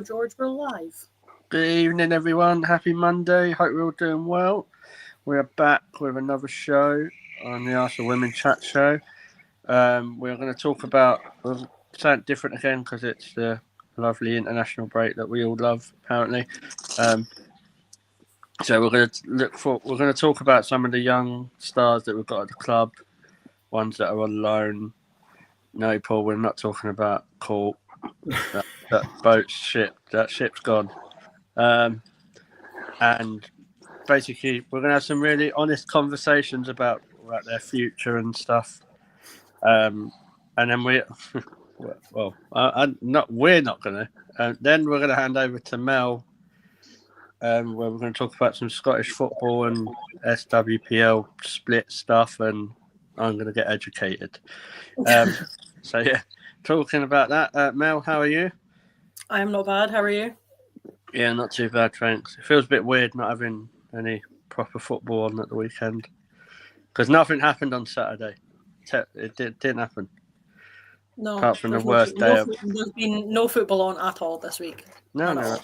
George, we're live. Good evening, everyone. Happy Monday. Hope we're all doing well. We're back with another show on the Arsenal Women Chat Show. We're going to talk about something different again because it's the lovely international break that we all love, apparently. So we're going to talk about some of the young stars that we've got at the club, ones that are on loan. No, Paul, we're not talking about Court. That boat's ship. That ship's gone. And basically, we're going to have some really honest conversations about their future and stuff. And then we're not going to. Then we're going to hand over to Mel, where we're going to talk about some Scottish football and SWPL split stuff, and I'm going to get educated. So yeah, talking about that, Mel, how are you? I am not bad. How are you? Yeah, not too bad, thanks. It feels a bit weird not having any proper football on at the weekend because nothing happened on Saturday. It didn't happen. No, apart from the worst day. There's been no football on at all this week. No.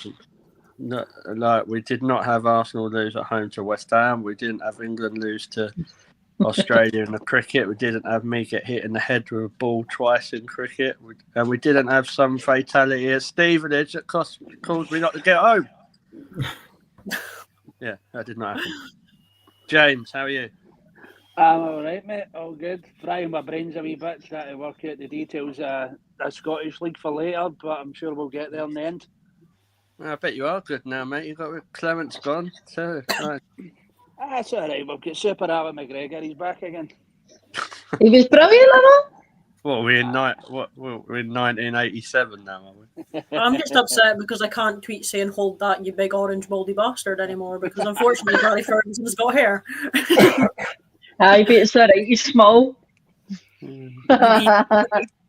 Like we did not have Arsenal lose at home to West Ham. We didn't have England lose to Australia in the cricket. We didn't have me get hit in the head with a ball twice in cricket. And we didn't have some fatality at Stevenage that caused me not to get home. Yeah, that did not happen. James, how are you? I'm all right, mate. All good. Frying my brains a wee bit, trying to work out the details of the Scottish League for later, but I'm sure we'll get there in the end. I bet you are good now, mate. You've got Clement's gone, so nice. That's all right. We'll get Super Alan McGregor. He's back again. He was brilliant, What we're in 1987 now, are we? I'm just upset because I can't tweet saying "Hold that, you big orange moldy bastard" anymore because unfortunately Gary Ferguson's got hair. Aye, but it's all right. He's small.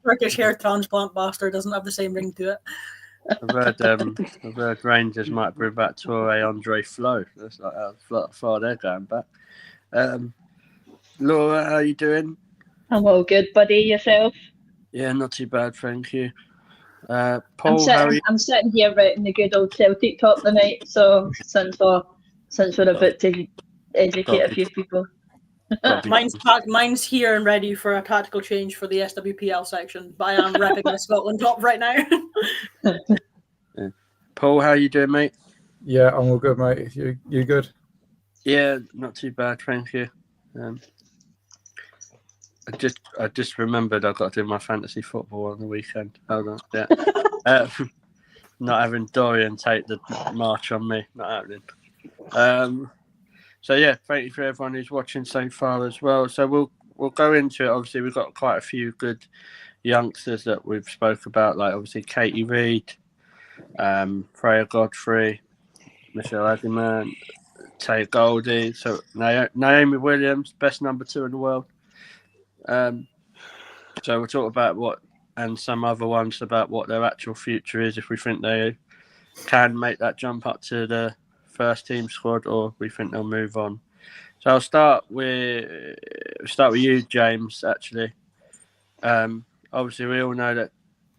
Turkish hair transplant bastard doesn't have the same ring to it. I've heard Rangers might bring back Toure, Andre Flo. That's like how far they're going back. Laura, how are you doing? I'm all good, buddy. Yourself? Yeah, not too bad, thank you. Paul, how are you? I'm sitting here writing the good old Celtic talk tonight. So since we're about to educate a few people. Mine's here and ready for a tactical change for the SWPL section, but I am repping the Scotland top right now. Yeah. Paul, how are you doing, mate? Yeah, I'm all good, mate. You good? Yeah, not too bad, thank you. I just remembered I've got to do my fantasy football on the weekend. Hold on, yeah. Not having Dorian take the march on me, not happening. So yeah, thank you for everyone who's watching so far as well. So we'll go into it. Obviously, we've got quite a few good youngsters that we've spoke about, like obviously Katie Reid, Freya Godfrey, Michelle Adiman, Tay Goldie, so Naomi Williams, best number 2 in the world. So we'll talk about what, and some other ones about what their actual future is, if we think they can make that jump up to the first team squad, or we think they'll move on. So I'll start with you, James. Actually, obviously we all know that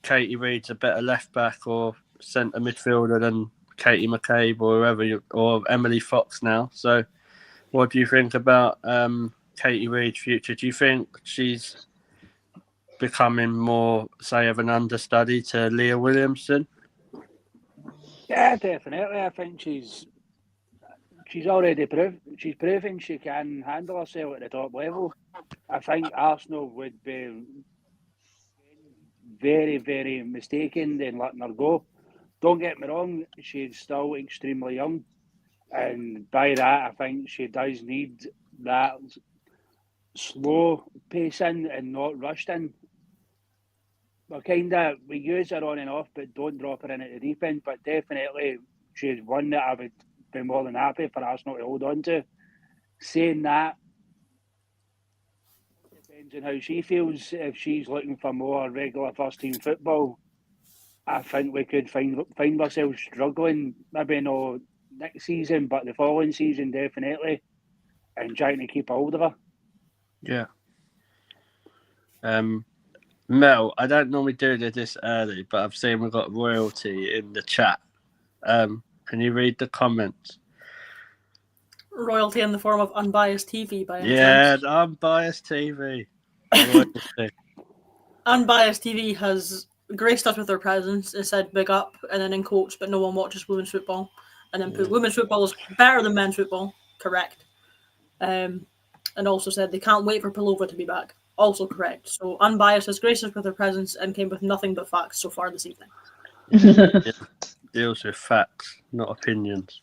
Katie Reid's a better left back or centre midfielder than Katie McCabe or whoever, or Emily Fox now. So, what do you think about Katie Reid's future? Do you think she's becoming more, say, of an understudy to Leah Williamson? Yeah, definitely. I think she's already proving she can handle herself at the top level. I think Arsenal would be very, very mistaken in letting her go. Don't get me wrong, she's still extremely young, and by that I think she does need that slow pace in and not rushed in. We use her on and off, but don't drop her in at the deep end. But definitely, she's one that I would be more than happy for Arsenal to hold on to. Saying that, depends on how she feels. If she's looking for more regular first team football, I think we could find ourselves struggling. Maybe not next season, but the following season definitely, and trying to keep a hold of her. Yeah. Mel, I don't normally do this early, but I've seen we've got royalty in the chat. Can you read the comments? Royalty in the form of unbiased TV by any Yeah, chance? unbiased TV. Royalty. Unbiased TV has graced us with their presence. It said big up, and then in quotes, but no one watches women's football. And then put women's football is better than men's football. Correct. And also said they can't wait for Palova to be back. Also correct. So unbiased has graced us with their presence and came with nothing but facts so far this evening. Deals with facts, not opinions.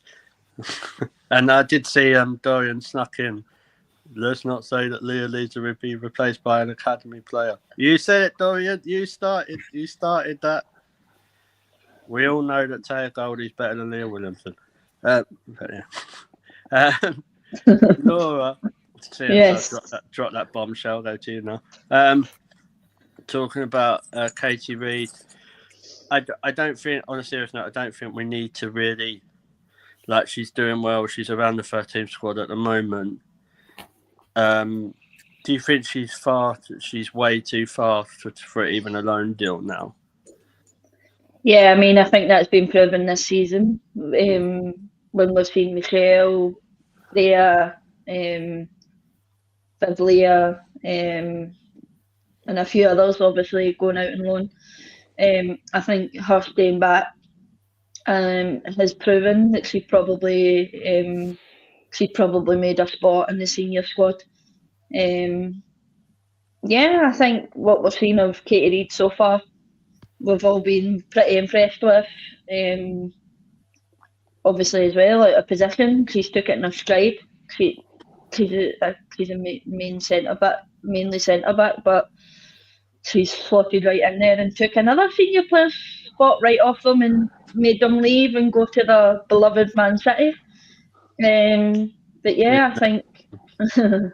And I did see Dorian snuck in. Let's not say that Leah Leeds will be replaced by an academy player. You said it, Dorian. You started that. We all know that Taya Goldie's better than Leah Williamson. But yeah. Laura, Yes. drop that bombshell. Go to you now. Talking about Katie Reid. I don't think, on a serious note, I don't think we need to really, like, she's doing well. She's around the 13th squad at the moment. Do you think she's way too far for even a loan deal now? Yeah, I mean, I think that's been proven this season. When we've seen Michelle, Leah, Vivlia, and a few others obviously going out on loan. I think her staying back has proven that she probably made a spot in the senior squad. Yeah, I think what we've seen of Katie Reid so far, we've all been pretty impressed with. Obviously, as well, out of position, she's took it in her stride. She's a main centre back, mainly centre back, but she's slotted right in there and took another senior player spot right off them and made them leave and go to the beloved Man City. But yeah, I think who?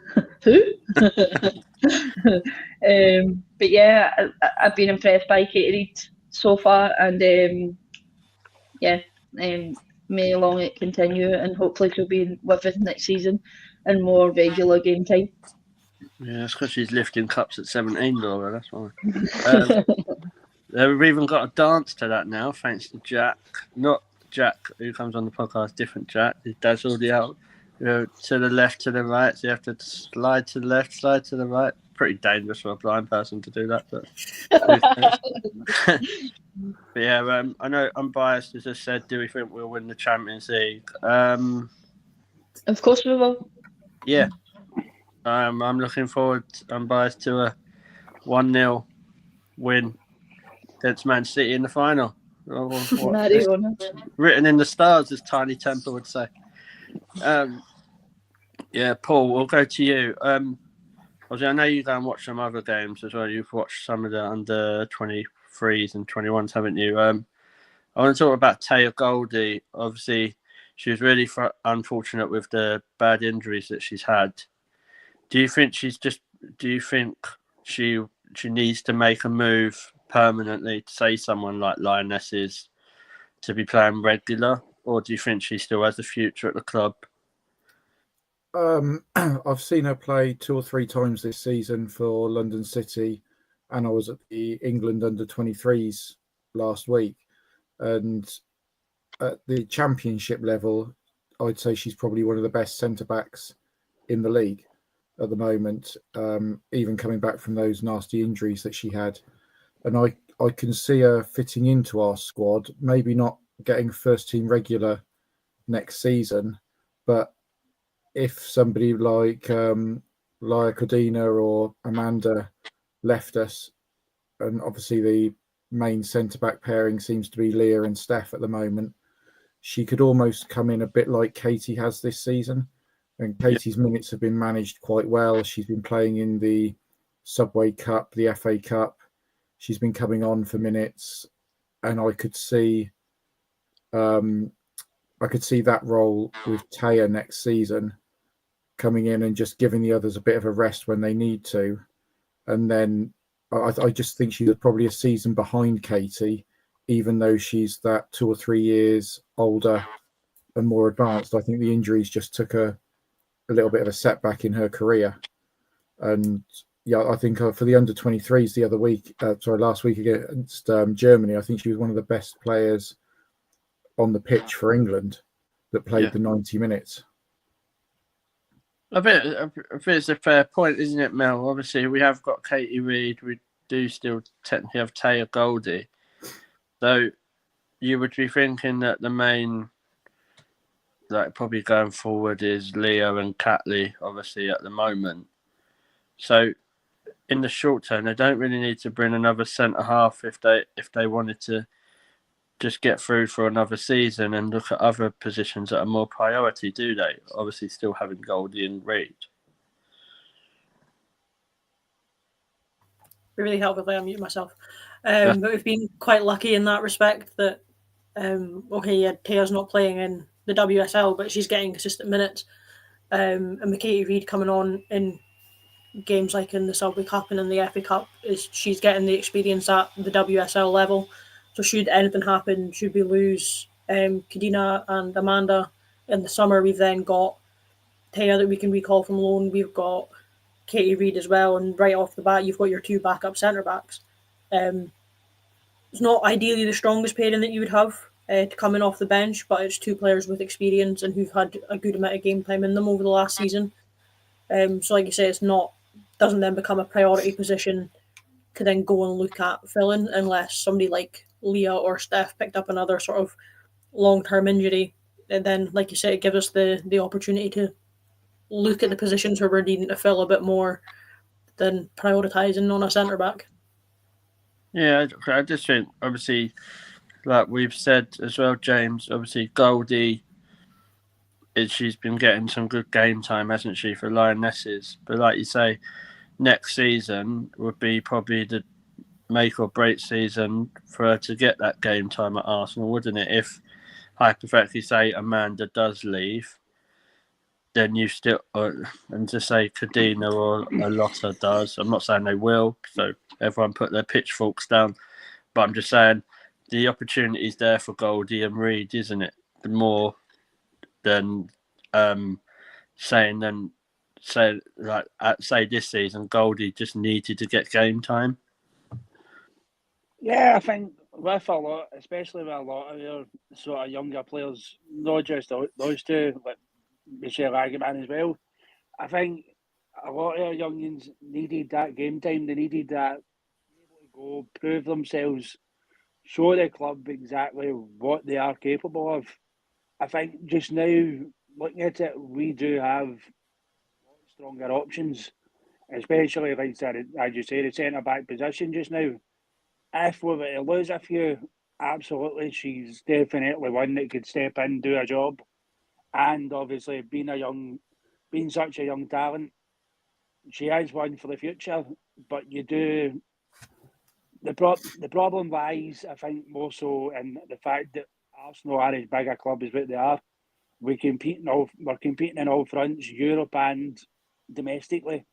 But yeah, I've been impressed by Katie Reid so far, and may long it continue, and hopefully she'll be with us next season and more regular game time. Yeah, that's because she's lifting cups at 17, Laura. That's why. We've even got a dance to that now, thanks to Jack. Not Jack who comes on the podcast, different Jack. His dad's already out. To the left, to the right. So you have to slide to the left, slide to the right. Pretty dangerous for a blind person to do that, but but yeah, I know unbiased, as I said. Do we think we'll win the Champions League? Of course we will. Yeah. I'm looking forward, unbiased, to a 1-0 win against Man City in the final. Written in the stars, as Tiny Temple would say. Yeah, Paul, we'll go to you. Obviously, I know you go and watch some other games as well. You've watched some of the under 23s and 21s, haven't you? I want to talk about Taya Goldie. Obviously, she was really unfortunate with the bad injuries that she's had. Do you think she needs to make a move permanently to say someone like Lionesses to be playing regular, or do you think she still has a future at the club? I've seen her play 2 or 3 times this season for London City, and I was at the England under 23s last week. And at the championship level, I'd say she's probably one of the best centre backs in the league at the moment, even coming back from those nasty injuries that she had. And I can see her fitting into our squad, maybe not getting first team regular next season, but if somebody like Laia Codina or Amanda left us, and obviously the main centre-back pairing seems to be Leah and Steph at the moment, she could almost come in a bit like Katie has this season. And Katie's minutes have been managed quite well. She's been playing in the Subway Cup, the FA Cup. She's been coming on for minutes, and I could see that role with Taya next season, coming in and just giving the others a bit of a rest when they need to. And then I just think she's probably a season behind Katie, even though she's that 2 or 3 years older and more advanced. I think the injuries just took her a little bit of a setback in her career. And yeah, I think for the under 23s last week against Germany, I think she was one of the best players on the pitch for England that played the 90 minutes. I think it's a fair point, isn't it, Mel? Obviously, we have got Katie Reid. We do still technically have Taya Goldie. So you would be thinking that the main, like, probably going forward is Leah and Catley, obviously, at the moment. So in the short term, they don't really need to bring another centre half if they wanted to just get through for another season and look at other positions that are more priority, do they? Obviously, still having Goldie and Reid. It really helped if I unmute myself. But we've been quite lucky in that respect that, Taya's not playing in the WSL, but she's getting consistent minutes. And Katie Reid coming on in games like in the Subway Cup and in the FA Cup, she's getting the experience at the WSL level. So should anything happen, should we lose Kadina and Amanda in the summer, we've then got Taya that we can recall from loan. We've got Katie Reid as well, and right off the bat, you've got your two backup centre backs. It's not ideally the strongest pairing that you would have to coming off the bench, but it's two players with experience and who've had a good amount of game time in them over the last season. So, like you say, doesn't then become a priority position to then go and look at filling unless somebody like Leah or Steph picked up another sort of long-term injury. And then, like you say, it gives us the opportunity to look at the positions where we're needing to fill a bit more than prioritising on a centre-back. Yeah, I just think, obviously, like we've said as well, James, obviously Goldie, she's been getting some good game time, hasn't she, for Lionesses? But like you say, next season would be probably the make or break season for her to get that game time at Arsenal, wouldn't it? If, hypothetically, say Amanda does leave, then you still, and to say Kadina or Alotta does, I'm not saying they will, so everyone put their pitchforks down, but I'm just saying the opportunity is there for Goldie and Reid, isn't it? More than say this season, Goldie just needed to get game time. Yeah, I think with a lot, especially with a lot of your sort of younger players, not just those two, like Michelle Agaman as well. I think a lot of our youngins needed that game time. They needed that to go prove themselves, show the club exactly what they are capable of. I think just now, looking at it, we do have stronger options, especially like as you say, the centre back position just now. If we were to lose a few, absolutely, she's definitely one that could step in, do a job, and obviously being such a young talent, she is one for the future. But you do the problem lies, I think, more so in the fact that Arsenal are as big a club as what they are. We're competing in all fronts, Europe and domestically.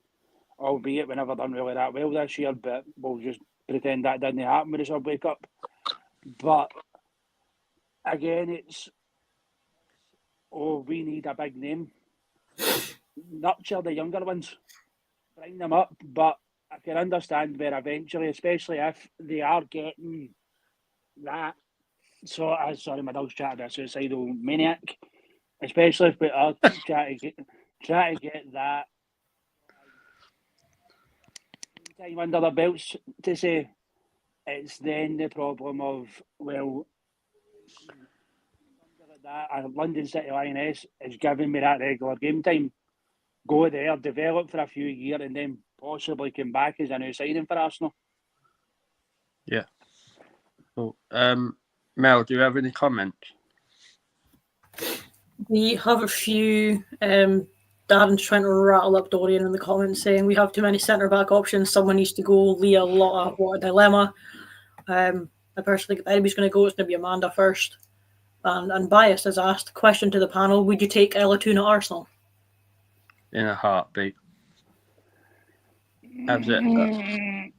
Albeit we never done really that well this year, but we'll just pretend that didn't happen with the Subway Cup. But again, we need a big name. Nurture the younger ones, bring them up, but I can understand where eventually, especially if they are getting that sorry, my dog's chatting about a suicidal maniac, especially if we are trying to get that time under their belts to say, it's then the problem of, well, that a London City Lioness is giving me that regular game time. Go there, develop for a few years, and then possibly come back as a new signing for Arsenal. Yeah. Cool. Mel, do you have any comments? We have a few. Darren's trying to rattle up Dorian in the comments saying we have too many centre-back options. Someone needs to go. Leah, Lotta, what a dilemma. I personally think if anybody's going to go, it's going to be Amanda first. And Bias has asked, question to the panel, would you take Ella Toone at Arsenal? In a heartbeat. Absolutely.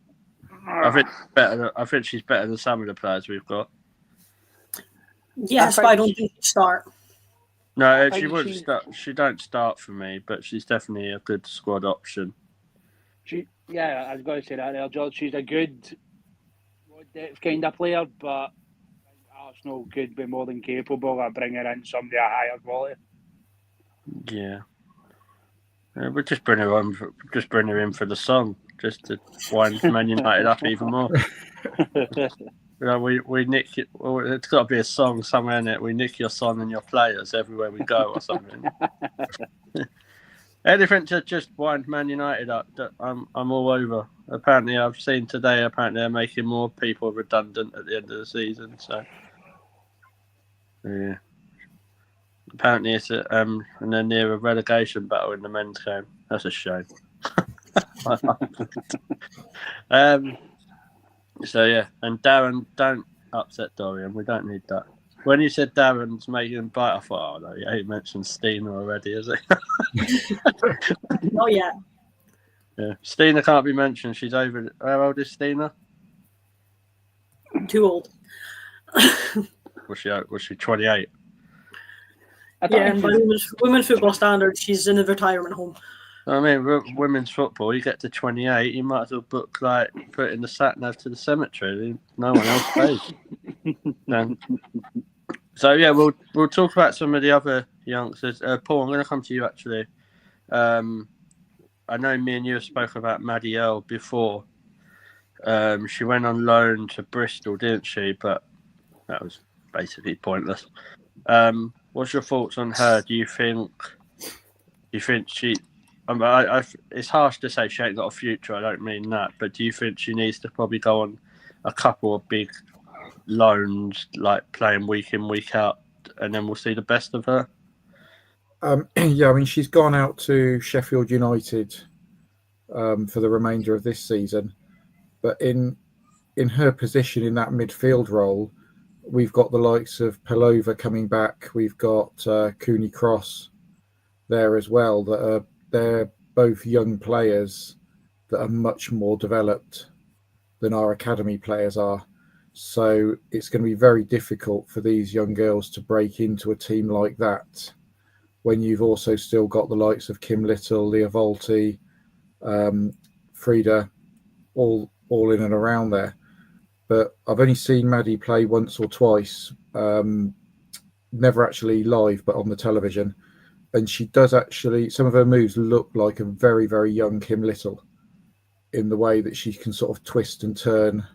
I think she's better than some of the players we've got. Yes, but I don't think she'd start. No, she would start. She don't start for me, but she's definitely a good squad option. I was going to say that there, George. She's a good depth kind of player, but Arsenal could be more than capable of bringing in somebody of higher quality. Yeah. We'll just bring her in for the song, just to wind Man United up even more. We nick it. Well, it's got to be a song somewhere in it. We nick your song and your players everywhere we go, or something. Anything to just wind Man United up. I'm all over. Apparently, I've seen today. Apparently, they're making more people redundant at the end of the season. So, yeah. Apparently, it's and they're near a relegation battle in the men's game. That's a shame. So yeah, and Darren, don't upset Dorian. We don't need that. When you said Darren's making him bite, I thought, oh no, yeah, he mentioned Stina already, is he? Not yet. Yeah, Stina can't be mentioned. She's over. How old is Stina? Too old. Was she 28? Yeah, and by women's football standards, she's in a retirement home. I mean, women's football, you get to 28, you might as well put it in the sat nav to the cemetery. No one else pays. No. So yeah, we'll talk about some of the other youngsters. Paul, I'm going to come to you actually. I know me and you have spoken about Maddie Earl before. She went on loan to Bristol, didn't she? But that was basically pointless. What's your thoughts on her? Do you think she? It's harsh to say she ain't got a future. I don't mean that, but do you think she needs to probably go on a couple of big loans, like playing week in, week out, and then we'll see the best of her? Yeah, I mean, she's gone out to Sheffield United for the remainder of this season, but in her position in that midfield role, we've got the likes of Pelova coming back. We've got Cooney Cross there as well. They're both young players that are much more developed than our academy players are. So it's going to be very difficult for these young girls to break into a team like that when you've also still got the likes of Kim Little, Leah Volti, Frida, all in and around there. But I've only seen Maddie play once or twice, never actually live, but on the television. And she does actually, some of her moves look like a very, very young Kim Little in the way that she can sort of twist and turn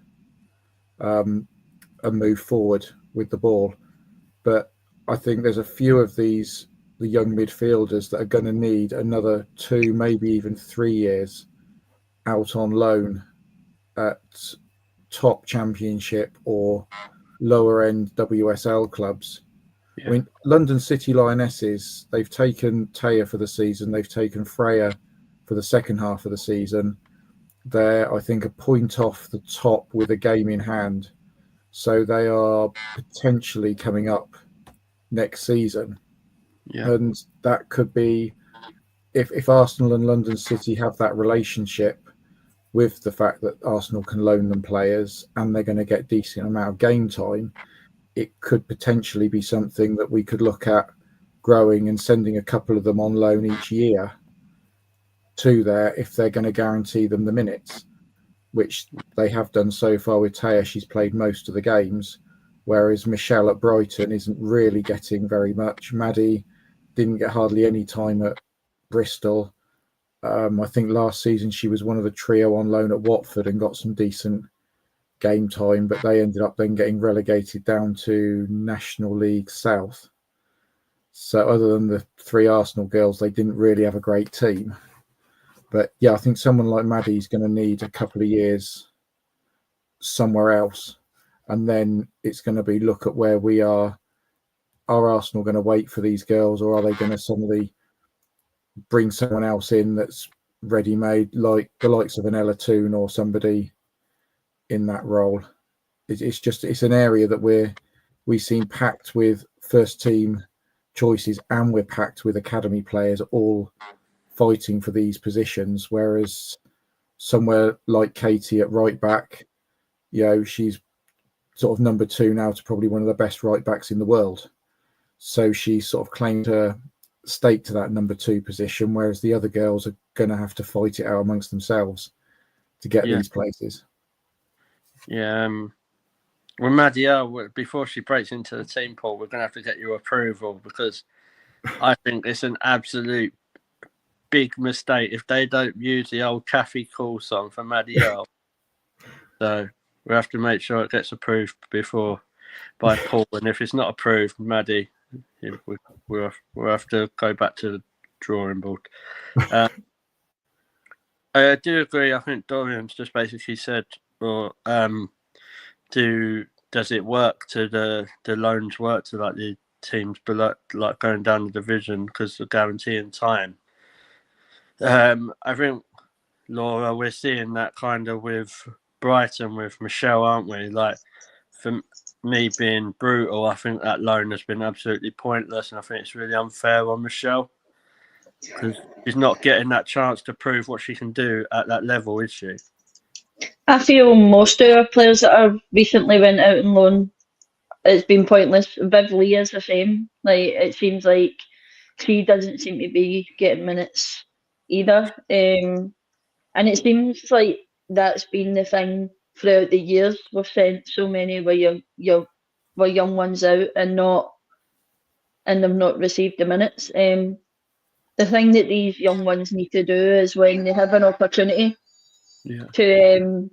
and move forward with the ball. But I think there's a few of the young midfielders that are going to need another 2, maybe even 3 years out on loan at top championship or lower end WSL clubs. Yeah. I mean, London City Lionesses, they've taken Taya for the season. They've taken Freya for the second half of the season. They're, I think, a point off the top with a game in hand. So they are potentially coming up next season. Yeah. And that could be, if Arsenal and London City have that relationship with the fact that Arsenal can loan them players and they're going to get decent amount of game time, it could potentially be something that we could look at growing and sending a couple of them on loan each year to there if they're going to guarantee them the minutes, which they have done so far with Taya. She's played most of the games, whereas Michelle at Brighton isn't really getting very much. Maddie didn't get hardly any time at Bristol. I think last season she was one of the trio on loan at Watford and got some decent game time, but they ended up then getting relegated down to National League South. So other than the 3 Arsenal girls, they didn't really have a great team. But yeah, I think someone like Maddie's going to need a couple of years somewhere else. And then it's going to be look at where we are. Are Arsenal going to wait for these girls, or are they going to suddenly bring someone else in that's ready-made, like the likes of an Ella Toon or somebody in that role? It's an area that we seem packed with first team choices, and we're packed with academy players all fighting for these positions, whereas somewhere like Katie at right back, she's sort of number 2 now to probably one of the best right backs in the world, so she sort of claimed her stake to that number 2 position, whereas the other girls are going to have to fight it out amongst themselves to get these places. Yeah, Well, Maddie, before she breaks into the team, Paul, we're going to have to get your approval because I think it's an absolute big mistake if they don't use the old Kathy Call song for Maddie Earl. So we have to make sure it gets approved by Paul, and if it's not approved, Maddie, we'll have to go back to the drawing board. I do agree. I think Dorian's just basically said, well, does it work to the loans work to like the teams below, like going down the division because of guaranteeing time? I think, Laura, we're seeing that kind of with Brighton with Michelle, aren't we? Like, for me being brutal, I think that loan has been absolutely pointless, and I think it's really unfair on Michelle because she's not getting that chance to prove what she can do at that level, is she? I feel most of our players that have recently went out on loan, it's been pointless. Viv Lee is the same. Like, it seems like she doesn't seem to be getting minutes either. And it seems like that's been the thing throughout the years. We've sent so many where young ones out and they've not received the minutes. The thing that these young ones need to do is when they have an opportunity to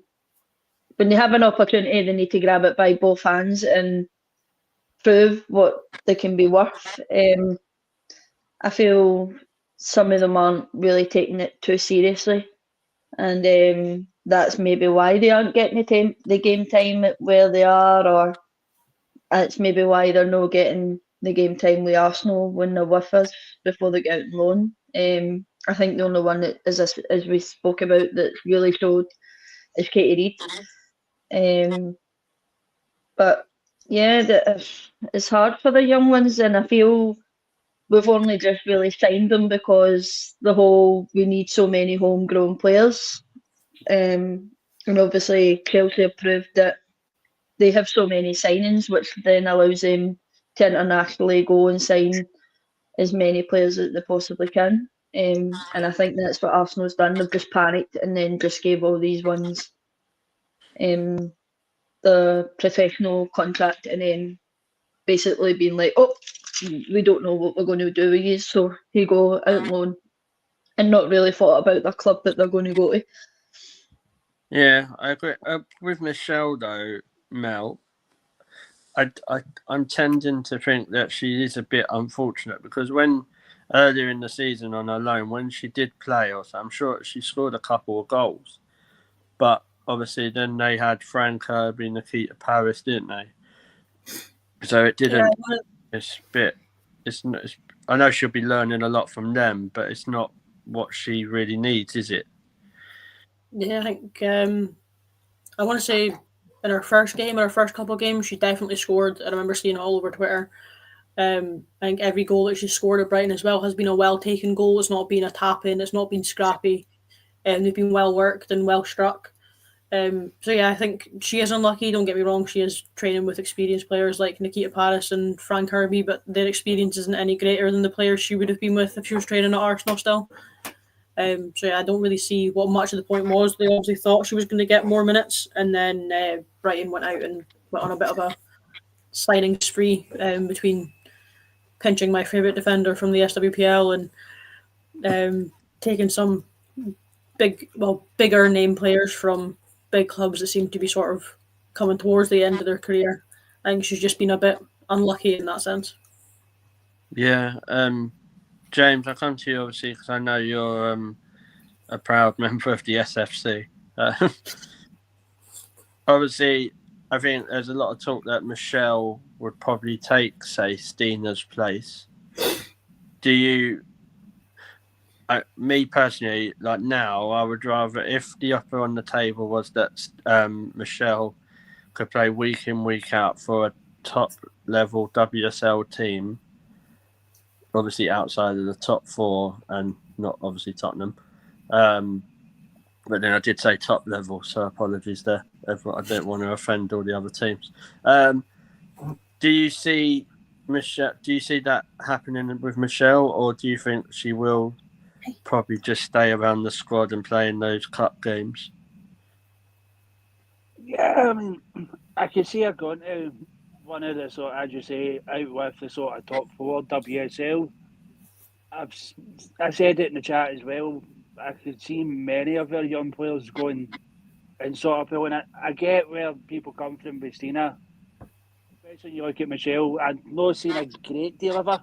when they have an opportunity, they need to grab it by both hands and prove what they can be worth. I feel some of them aren't really taking it too seriously, and that's maybe why they aren't getting the game time where they are, or it's maybe why they're not getting the game time with Arsenal when they're with us before they get out on loan. I think the only one that, as we spoke about, that really showed is Katie Reid. But yeah, it's hard for the young ones, and I feel we've only just really signed them because we need so many homegrown players. And obviously Chelsea have proved that they have so many signings, which then allows them to internationally go and sign as many players as they possibly can. And I think that's what Arsenal's done. They've just panicked and then just gave all these ones the professional contract, and then basically being like, oh, we don't know what we're going to do with you, so you go out on loan, and not really thought about the club that they're going to go to. Yeah, I agree. With Michelle, though, Mel, I'm tending to think that she is a bit unfortunate because when earlier in the season on her loan, when she did play, I'm sure she scored a couple of goals, but obviously then they had Fran Kirby, Nikita Paris, didn't they? So it didn't. Yeah. It's a bit. I know she'll be learning a lot from them, but it's not what she really needs, is it? Yeah, I think I want to say in her first couple of games, she definitely scored. I remember seeing it all over Twitter. I think every goal that she's scored at Brighton as well has been a well-taken goal. It's not been a tap-in. It's not been scrappy. They've been well-worked and well-struck. So yeah, I think she is unlucky. Don't get me wrong. She is training with experienced players like Nikita Paris and Fran Kirby, but their experience isn't any greater than the players she would have been with if she was training at Arsenal still. So yeah, I don't really see what much of the point was. They obviously thought she was going to get more minutes, and then Brighton went out and went on a bit of a signing spree between pinching my favourite defender from the SWPL and taking some bigger name players from big clubs that seem to be sort of coming towards the end of their career. I think she's just been a bit unlucky in that sense. Yeah. James, I come to you obviously because I know you're a proud member of the SFC. Obviously, I think there's a lot of talk that Michelle would probably take, say, Stina's place. Do you? Me personally, like now, I would rather if the offer on the table was that Michelle could play week in, week out for a top level WSL team. Obviously outside of the top four and not obviously Tottenham. But then I did say top level, so apologies there. I don't want to offend all the other teams. Do you see Michelle? Do you see that happening with Michelle, or do you think she will probably just stay around the squad and play in those cup games? Yeah, I mean, I can see her going to one of the sort, as you say, out with the sort of top four WSL. I said it in the chat as well. I could see many of our young players going and sort of pulling it. I get where people come from with Stina, especially when you look at Michelle. I've not seen a great deal of her.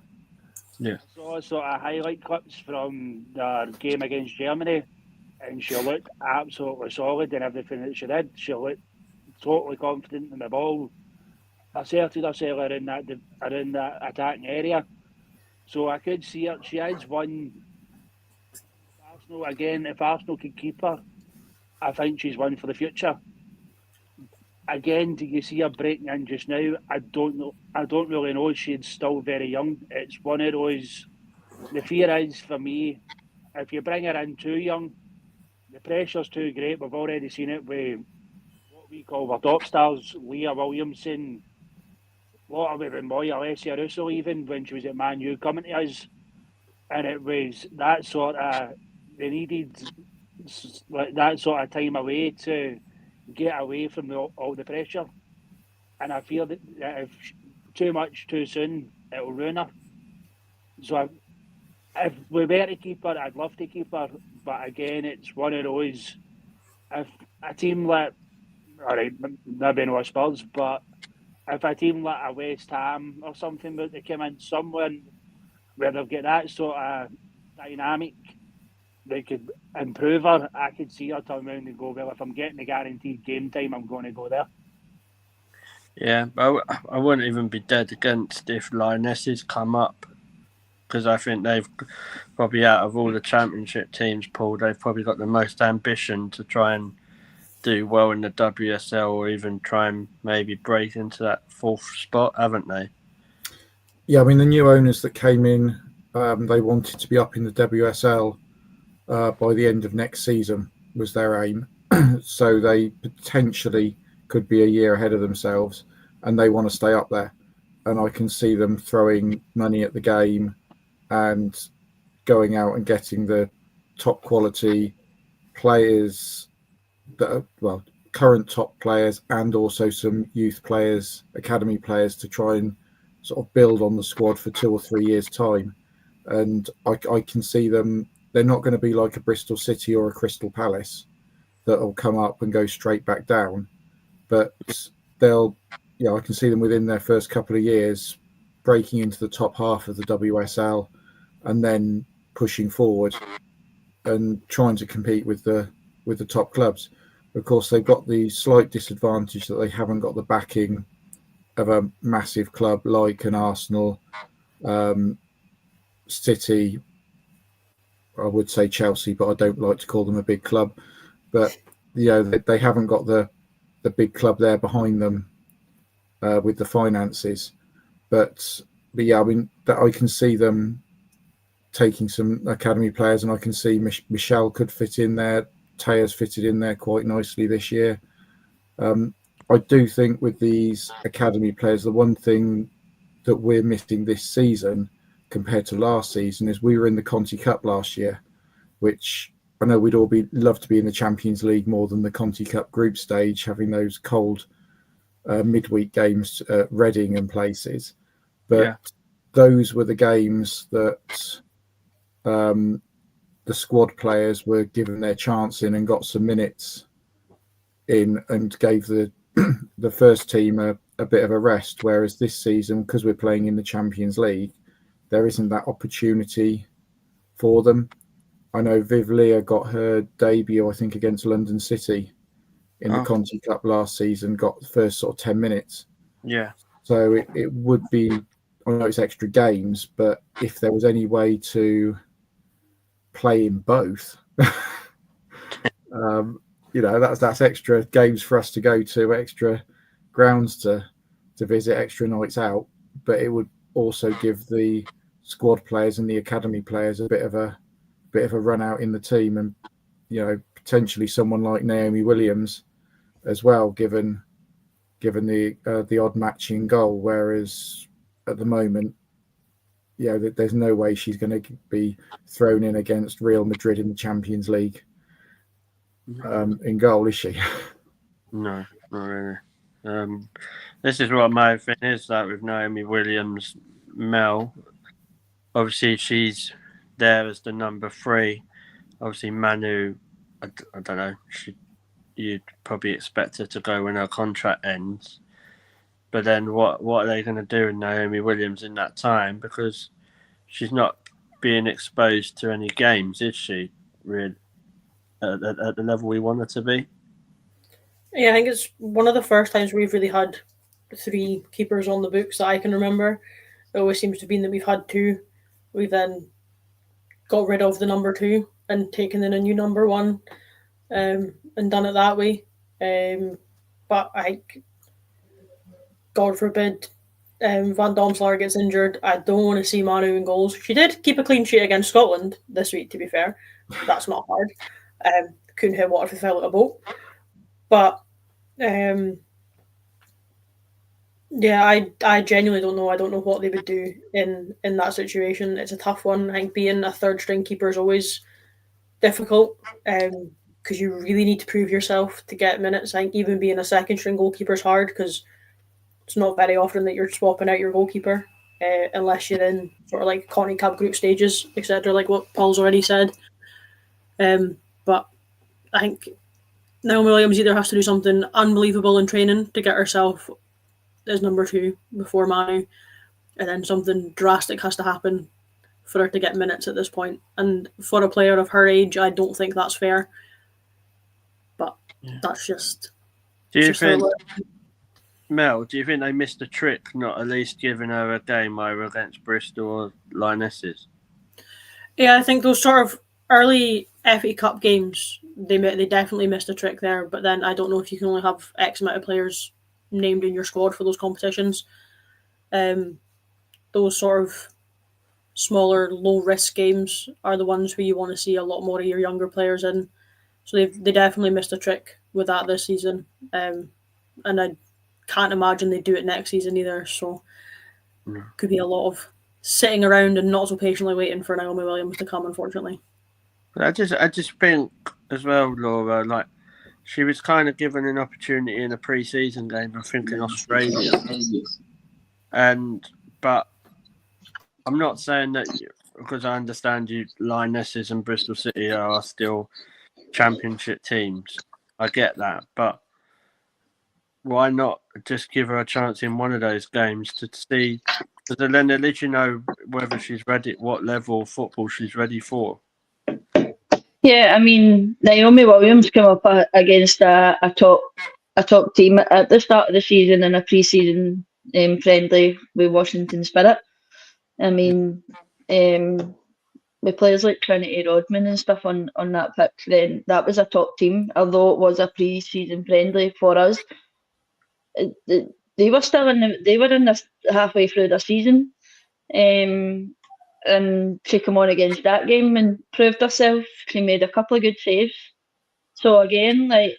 Yeah. I saw sort of highlight clips from the game against Germany, and she looked absolutely solid in everything that she did. She looked totally confident in the ball, asserted herself around that attacking area. So I could see her. She is one. Arsenal again. If Arsenal can keep her, I think she's one for the future. Again, do you see her breaking in just now? I don't know. I don't really know. She's still very young. It's one of those. The fear is for me, if you bring her in too young, the pressure's too great. We've already seen it with what we call our top stars, Leah Williamson, a lot of it with Moya, Alessia Russo, even when she was at Man U coming to us. And it was that sort of, they needed like that sort of time away to get away from all the pressure. And I feel that if too much too soon, it'll ruin her. So if we were to keep her, I'd love to keep her. But again, it's one of those, if a team like, all right, maybe no Spurs, but if a team like a West Ham or something, but they come in somewhere where they've got that sort of dynamic, they could improve her. I could see her turn around and go, well, if I'm getting the guaranteed game time, I'm going to go there. Yeah, but I wouldn't even be dead against if Lionesses come up, because I think they've probably, out of all the championship teams, Paul, they've probably got the most ambition to try and do well in the WSL, or even try and maybe break into that fourth spot, haven't they? Yeah, I mean, the new owners that came in, they wanted to be up in the WSL by the end of next season was their aim. So they potentially could be a year ahead of themselves, and they want to stay up there. And I can see them throwing money at the game and going out and getting the top quality players that are, well, current top players, and also some youth players, academy players, to try and sort of build on the squad for 2 or 3 years' time. And I can see them. They're not going to be like a Bristol City or a Crystal Palace that will come up and go straight back down, but they'll, I can see them within their first couple of years breaking into the top half of the WSL and then pushing forward and trying to compete with the top clubs. Of course, they've got the slight disadvantage that they haven't got the backing of a massive club like an Arsenal, City. I would say Chelsea, but I don't like to call them a big club. But they haven't got the big club there behind them with the finances. But yeah, I mean, that I can see them taking some academy players, and I can see Michelle could fit in there. Taya's fitted in there quite nicely this year. I do think with these academy players, the one thing that we're missing this season compared to last season is we were in the Conti Cup last year, which I know we'd all love to be in the Champions League more than the Conti Cup group stage, having those cold midweek games at Reading and places. But those were the games that the squad players were given their chance in and got some minutes in and gave the the first team a bit of a rest. Whereas this season, because we're playing in the Champions League, there isn't that opportunity for them. I know Viv Leah got her debut, I think, against London City in the Conti Cup last season, got the first sort of 10 minutes. Yeah. So it would be, I know it's extra games, but if there was any way to play in both, that's extra games for us to go to, extra grounds to visit, extra nights out. But it would also give the squad players and the academy players a bit of a run out in the team, and potentially someone like Naomi Williams as well, given the odd matching goal. Whereas at the moment, there's no way she's going to be thrown in against Real Madrid in the Champions League in goal, is she? No, not really. This is what my thing is like with Naomi Williams, Mel. Obviously, she's there as the number 3. Obviously, Manu, I don't know. You'd probably expect her to go when her contract ends. But then what are they going to do with Naomi Williams in that time? Because she's not being exposed to any games, is she? Really, at the level we want her to be. Yeah, I think it's one of the first times we've really had 3 keepers on the books that I can remember. It always seems to be that we've had 2. We then got rid of the number 2 and taken in a new number 1, and done it that way. But God forbid, Van Domselaar gets injured. I don't want to see Manu in goals. She did keep a clean sheet against Scotland this week, to be fair. That's not hard. Couldn't hit water if it fell out a boat. But yeah, I genuinely don't know. I don't know what they would do in that situation. It's a tough one. I think being a third string keeper is always difficult because you really need to prove yourself to get minutes. I think even being a second string goalkeeper is hard because it's not very often that you're swapping out your goalkeeper unless you're in sort of like Connie Cup group stages, etc., like what Paul's already said. But I think Naomi Williams either has to do something unbelievable in training to get herself as number 2 before Manu, and then something drastic has to happen for her to get minutes at this point. And for a player of her age, I don't think that's fair. But that's just. Do you think, Mel? Do you think they missed a trick, not at least giving her a game over against Bristol or Lionesses? Yeah, I think those sort of early FA Cup games, they definitely missed a trick there. But then I don't know if you can only have X amount of players named in your squad for those competitions. Those sort of smaller, low-risk games are the ones where you want to see a lot more of your younger players in. So they definitely missed a trick with that this season. And I can't imagine they do it next season either. So could be a lot of sitting around and not so patiently waiting for Naomi Williams to come, unfortunately. I just think as well, Laura, like she was kind of given an opportunity in a pre-season game, I think in Australia. But I'm not saying that because I understand you Lionesses and Bristol City are still championship teams. I get that, but why not just give her a chance in one of those games to see? Because then at least you know whether she's ready, what level of football she's ready for. Yeah, I mean, Naomi Williams came up against a top team at the start of the season in a pre-season friendly with Washington Spirit. I mean, with players like Trinity Rodman and stuff on that pitch, then that was a top team, although it was a pre-season friendly for us. They were still they were in this halfway through the season, and she came on against that game and proved herself. She made a couple of good saves. So again, like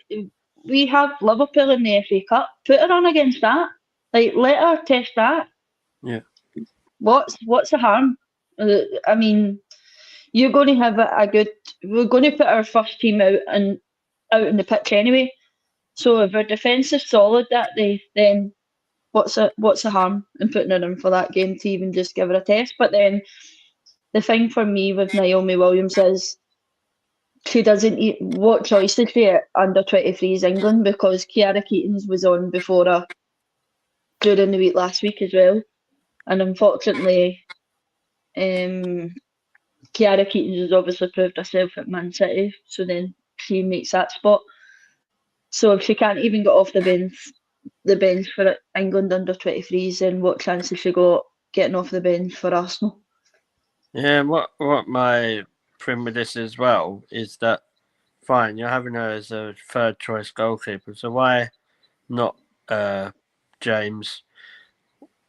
we have Liverpool in the FA Cup, put her on against that. Like let her test that. Yeah. What's the harm? I mean, you're going to have we're going to put our first team out in the pitch anyway. So if our defence is solid that day, then what's the harm in putting her in for that game to even just give her a test? But then the thing for me with Naomi Williams is she doesn't eat. What choice did she at under 23s England? Because Kiara Keatons was on before her during the week last week as well, and unfortunately, Kiara Keatons has obviously proved herself at Man City, so then she makes that spot. So if she can't even get off the bench for England under 23s, then what chance has she got getting off the bench for Arsenal? Yeah, what my problem with this as well is that fine, you're having her as a third choice goalkeeper, so why not James?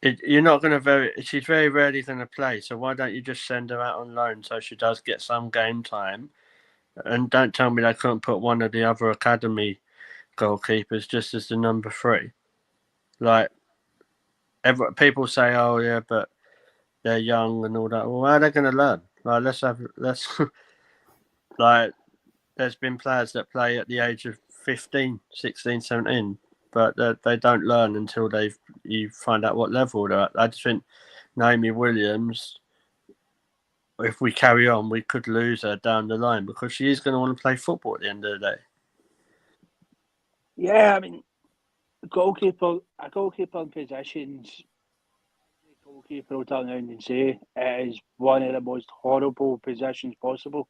You're not going to she's very rarely going to play, so why don't you just send her out on loan so she does get some game time? And don't tell me they couldn't put one of the other academy goalkeepers just as the number 3. Like, people say, oh yeah, but they're young and all that. Well, how are they going to learn? Like, let's like, there's been players that play at the age of 15, 16, 17 but they don't learn until you find out what level they're at. I just think Naomi Williams, if we carry on, we could lose her down the line because she is going to want to play football at the end of the day. Yeah, I mean, a goalkeeper in positions, the goalkeeper will turn around and say it is one of the most horrible positions possible,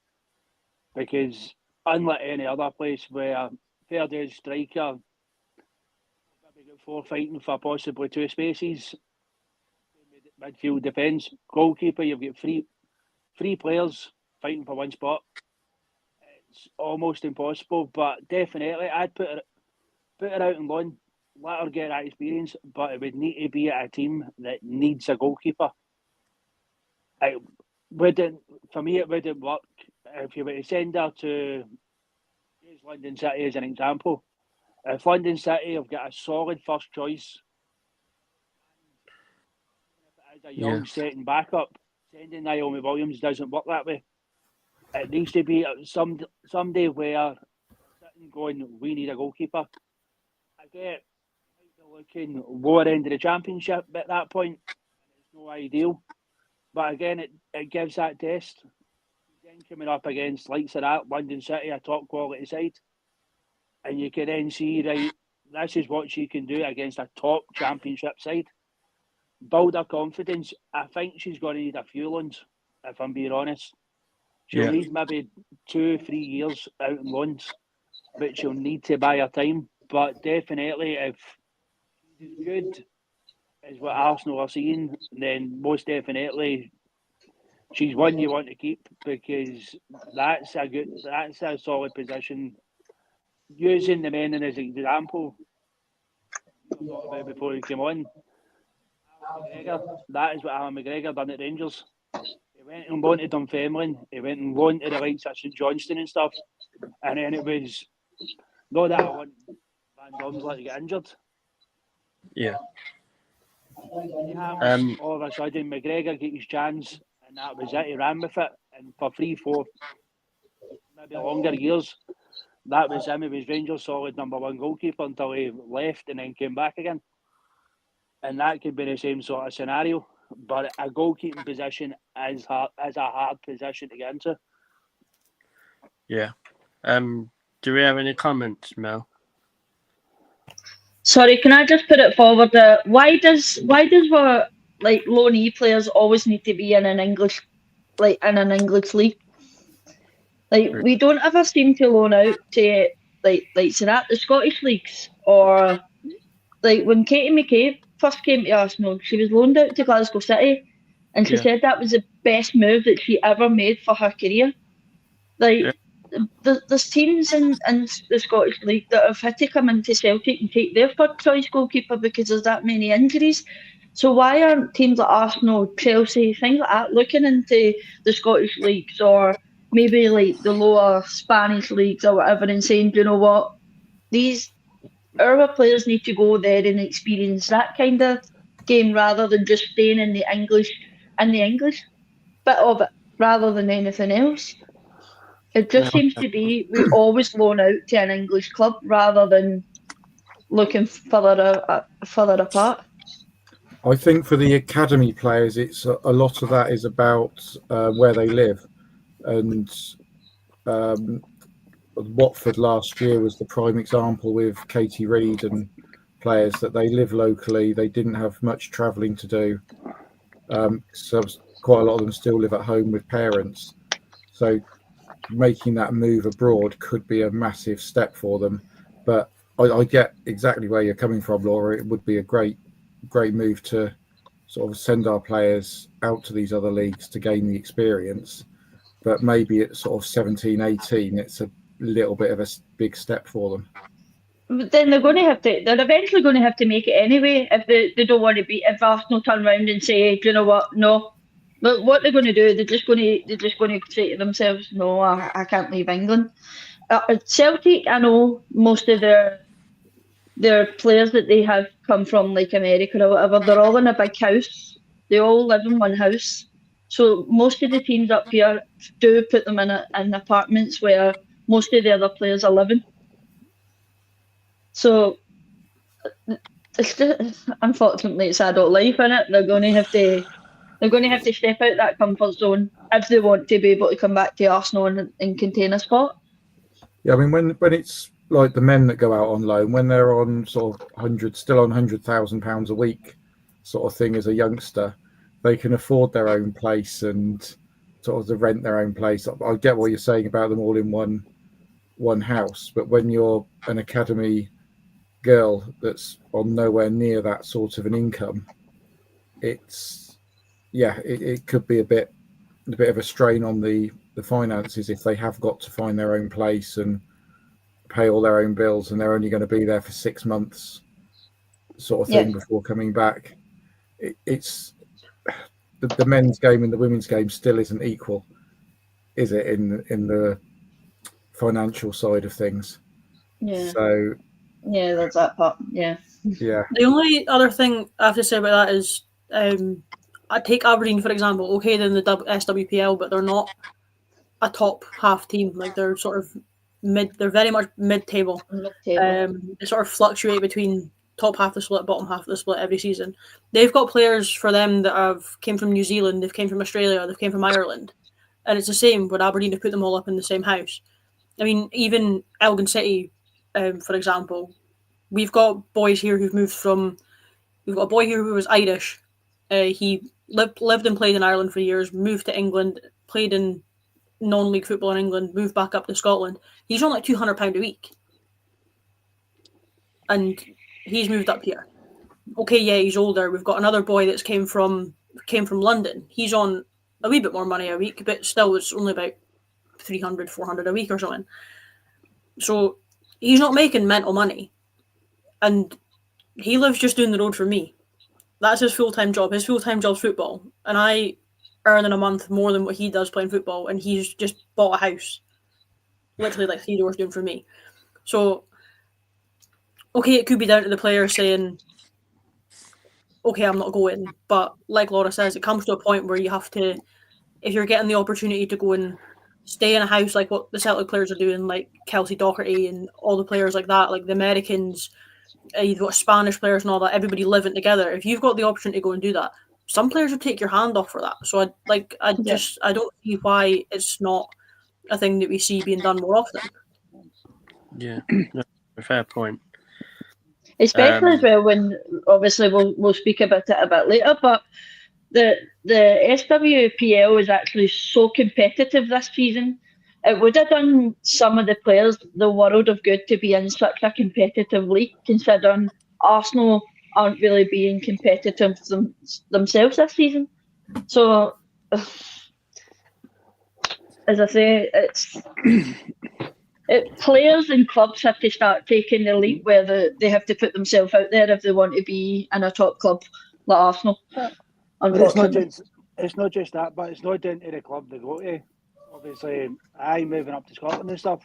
because unlike any other place where fair dues striker maybe got 4 fighting for possibly 2 spaces, midfield defence, goalkeeper, you've got three players fighting for 1 spot. It's almost impossible, but definitely I'd put her out on loan, let her get that experience, but it would need to be at a team that needs a goalkeeper. For me, it wouldn't work if you were to send her to use London City as an example. If London City have got a solid first choice, as a young setting backup, sending Naomi Williams doesn't work that way. It needs to be someday where sitting going, we need a goalkeeper. I get looking lower end of the championship at that point. It's no ideal, but again, it gives that test. Then coming up against likes of that London City, a top quality side, and you can then see, right, this is what she can do against a top championship side. Build her confidence. I think she's going to need a few loans, if I'm being honest. She'll need maybe 2-3 years out on loans, but she'll need to buy her time. But definitely, if she's as good as what Arsenal are seeing, then most definitely she's one you want to keep, because that's a solid position. Using the men as an example, I thought about before he came on. That is what Alan McGregor done at Rangers. He went and loaned to Dunfermline. He went and loaned to the likes of St Johnstone and stuff. And then it was not that I want Van Domsla to get injured. Yeah. All of a sudden, McGregor got his chance, and that was it. He ran with it, and for 3-4, maybe longer years, that was him. He was Rangers' solid number 1 goalkeeper until he left and then came back again. And that could be the same sort of scenario. But a goalkeeping position is a hard position to get into. Yeah. Do we have any comments, Mel? Sorry, can I just put it forward? Why does our loanee players always need to be in an English league? We don't ever seem to loan out to so that the Scottish leagues, or when Katie McCabe first came to Arsenal, she was loaned out to Glasgow City, and she said that was the best move that she ever made for her career. There's teams in the Scottish League that have had to come into Celtic and take their third choice goalkeeper because there's that many injuries. So why aren't teams like Arsenal, Chelsea, things like that looking into the Scottish leagues, or maybe the lower Spanish leagues or whatever, and saying, you know what, our players need to go there and experience that kind of game rather than just staying in the English bit of it rather than anything else. It just seems to be we always loan out to an English club rather than looking further apart. I think for the academy players, it's a lot of that is about where they live, and Watford last year was the prime example with Katie Reid and players that they live locally. They didn't have much travelling to do, so quite a lot of them still live at home with parents. So making that move abroad could be a massive step for them. But I get exactly where you're coming from, Laura. It would be a great move to sort of send our players out to these other leagues to gain the experience. But maybe at sort of 17, 18, it's a little bit of a big step for them. But then they're eventually going to have to make it anyway if they don't want to be. If Arsenal turn around and say, do you know what, no. But what they're going to do, they're just going to say to themselves, no, I can't leave England. Celtic, I know most of their players that they have come from like America or whatever. They're all in a big house. They all live in one house. So most of the teams up here do put them in apartments where most of the other players are living. So it's just, unfortunately it's adult life, innit? They're going to have to step out that comfort zone if they want to be able to come back to Arsenal and contain a spot. Yeah, I mean, when it's like the men that go out on loan, when they're on sort of still on £100,000 a week, sort of thing as a youngster, they can afford their own place and sort of to rent their own place. I get what you're saying about them all in one house, but when you're an academy girl that's on nowhere near that sort of an income, it could be a bit of a strain on the finances if they have got to find their own place and pay all their own bills, and they're only going to be there for 6 months, sort of thing, before coming back. It's the men's game and the women's game still isn't equal, is it? In the financial side of things. Yeah. So yeah, there's that part. Yeah. Yeah. The only other thing I have to say about that is, I take Aberdeen for example. Okay, they're in the SWPL, but they're not a top half team. Like they're sort of mid. They're very much mid-table. Mid-table. They sort of fluctuate between top half of the split, bottom half of the split every season. They've got players for them that have came from New Zealand, they've came from Australia, they've came from Ireland, and it's the same when Aberdeen have put them all up in the same house. I mean, even Elgin City, for example, we've got boys here who've moved from. We've got a boy here who was Irish. He lived and played in Ireland for years, moved to England, played in non-league football in England, moved back up to Scotland. He's on like £200 a week. And he's moved up here. Okay, yeah, he's older. We've got another boy that's came from London. He's on a wee bit more money a week, but still it's only about 300, 400 a week or something. So he's not making mental money. And he lives just down the road from me. That's his full-time job. His full-time job's football. And I earn in a month more than what he does playing football, and he's just bought a house. Literally like 3 doors down from me. So, okay, it could be down to the player saying, okay, I'm not going. But like Laura says, it comes to a point where you have to, if you're getting the opportunity to go and stay in a house like what the Celtic players are doing, like Kelsey Doherty and all the players like that, like the Americans, you've got Spanish players and all that, everybody living together. If you've got the opportunity to go and do that, some players would take your hand off for that. So I don't see why it's not a thing that we see being done more often. Yeah, no, a fair point. Especially as well when obviously we'll speak about it a bit later, but the SWPL is actually so competitive this season. It would have done some of the players the world of good to be in such a competitive league, considering Arsenal aren't really being competitive themselves this season. So, as I say, players and clubs have to start taking the leap where they have to put themselves out there if they want to be in a top club like Arsenal. Unfortunately. It's not just that, but it's not down to the club they go to. Obviously, moving up to Scotland and stuff.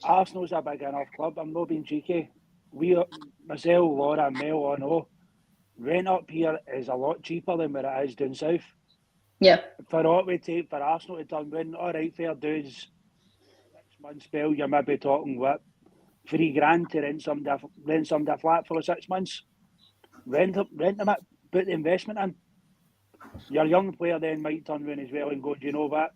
Arsenal's a big enough club. I'm not being cheeky. Myself, Laura, and Mel all know rent up here is a lot cheaper than where it is down south. Yeah. For what we take for Arsenal to turn around, all right, fair dues. 6 months spell, you're maybe talking what, $3,000 to rent somebody a flat for 6 months. Rent them it, put the investment in. Your young player then might turn around as well and go, do you know what?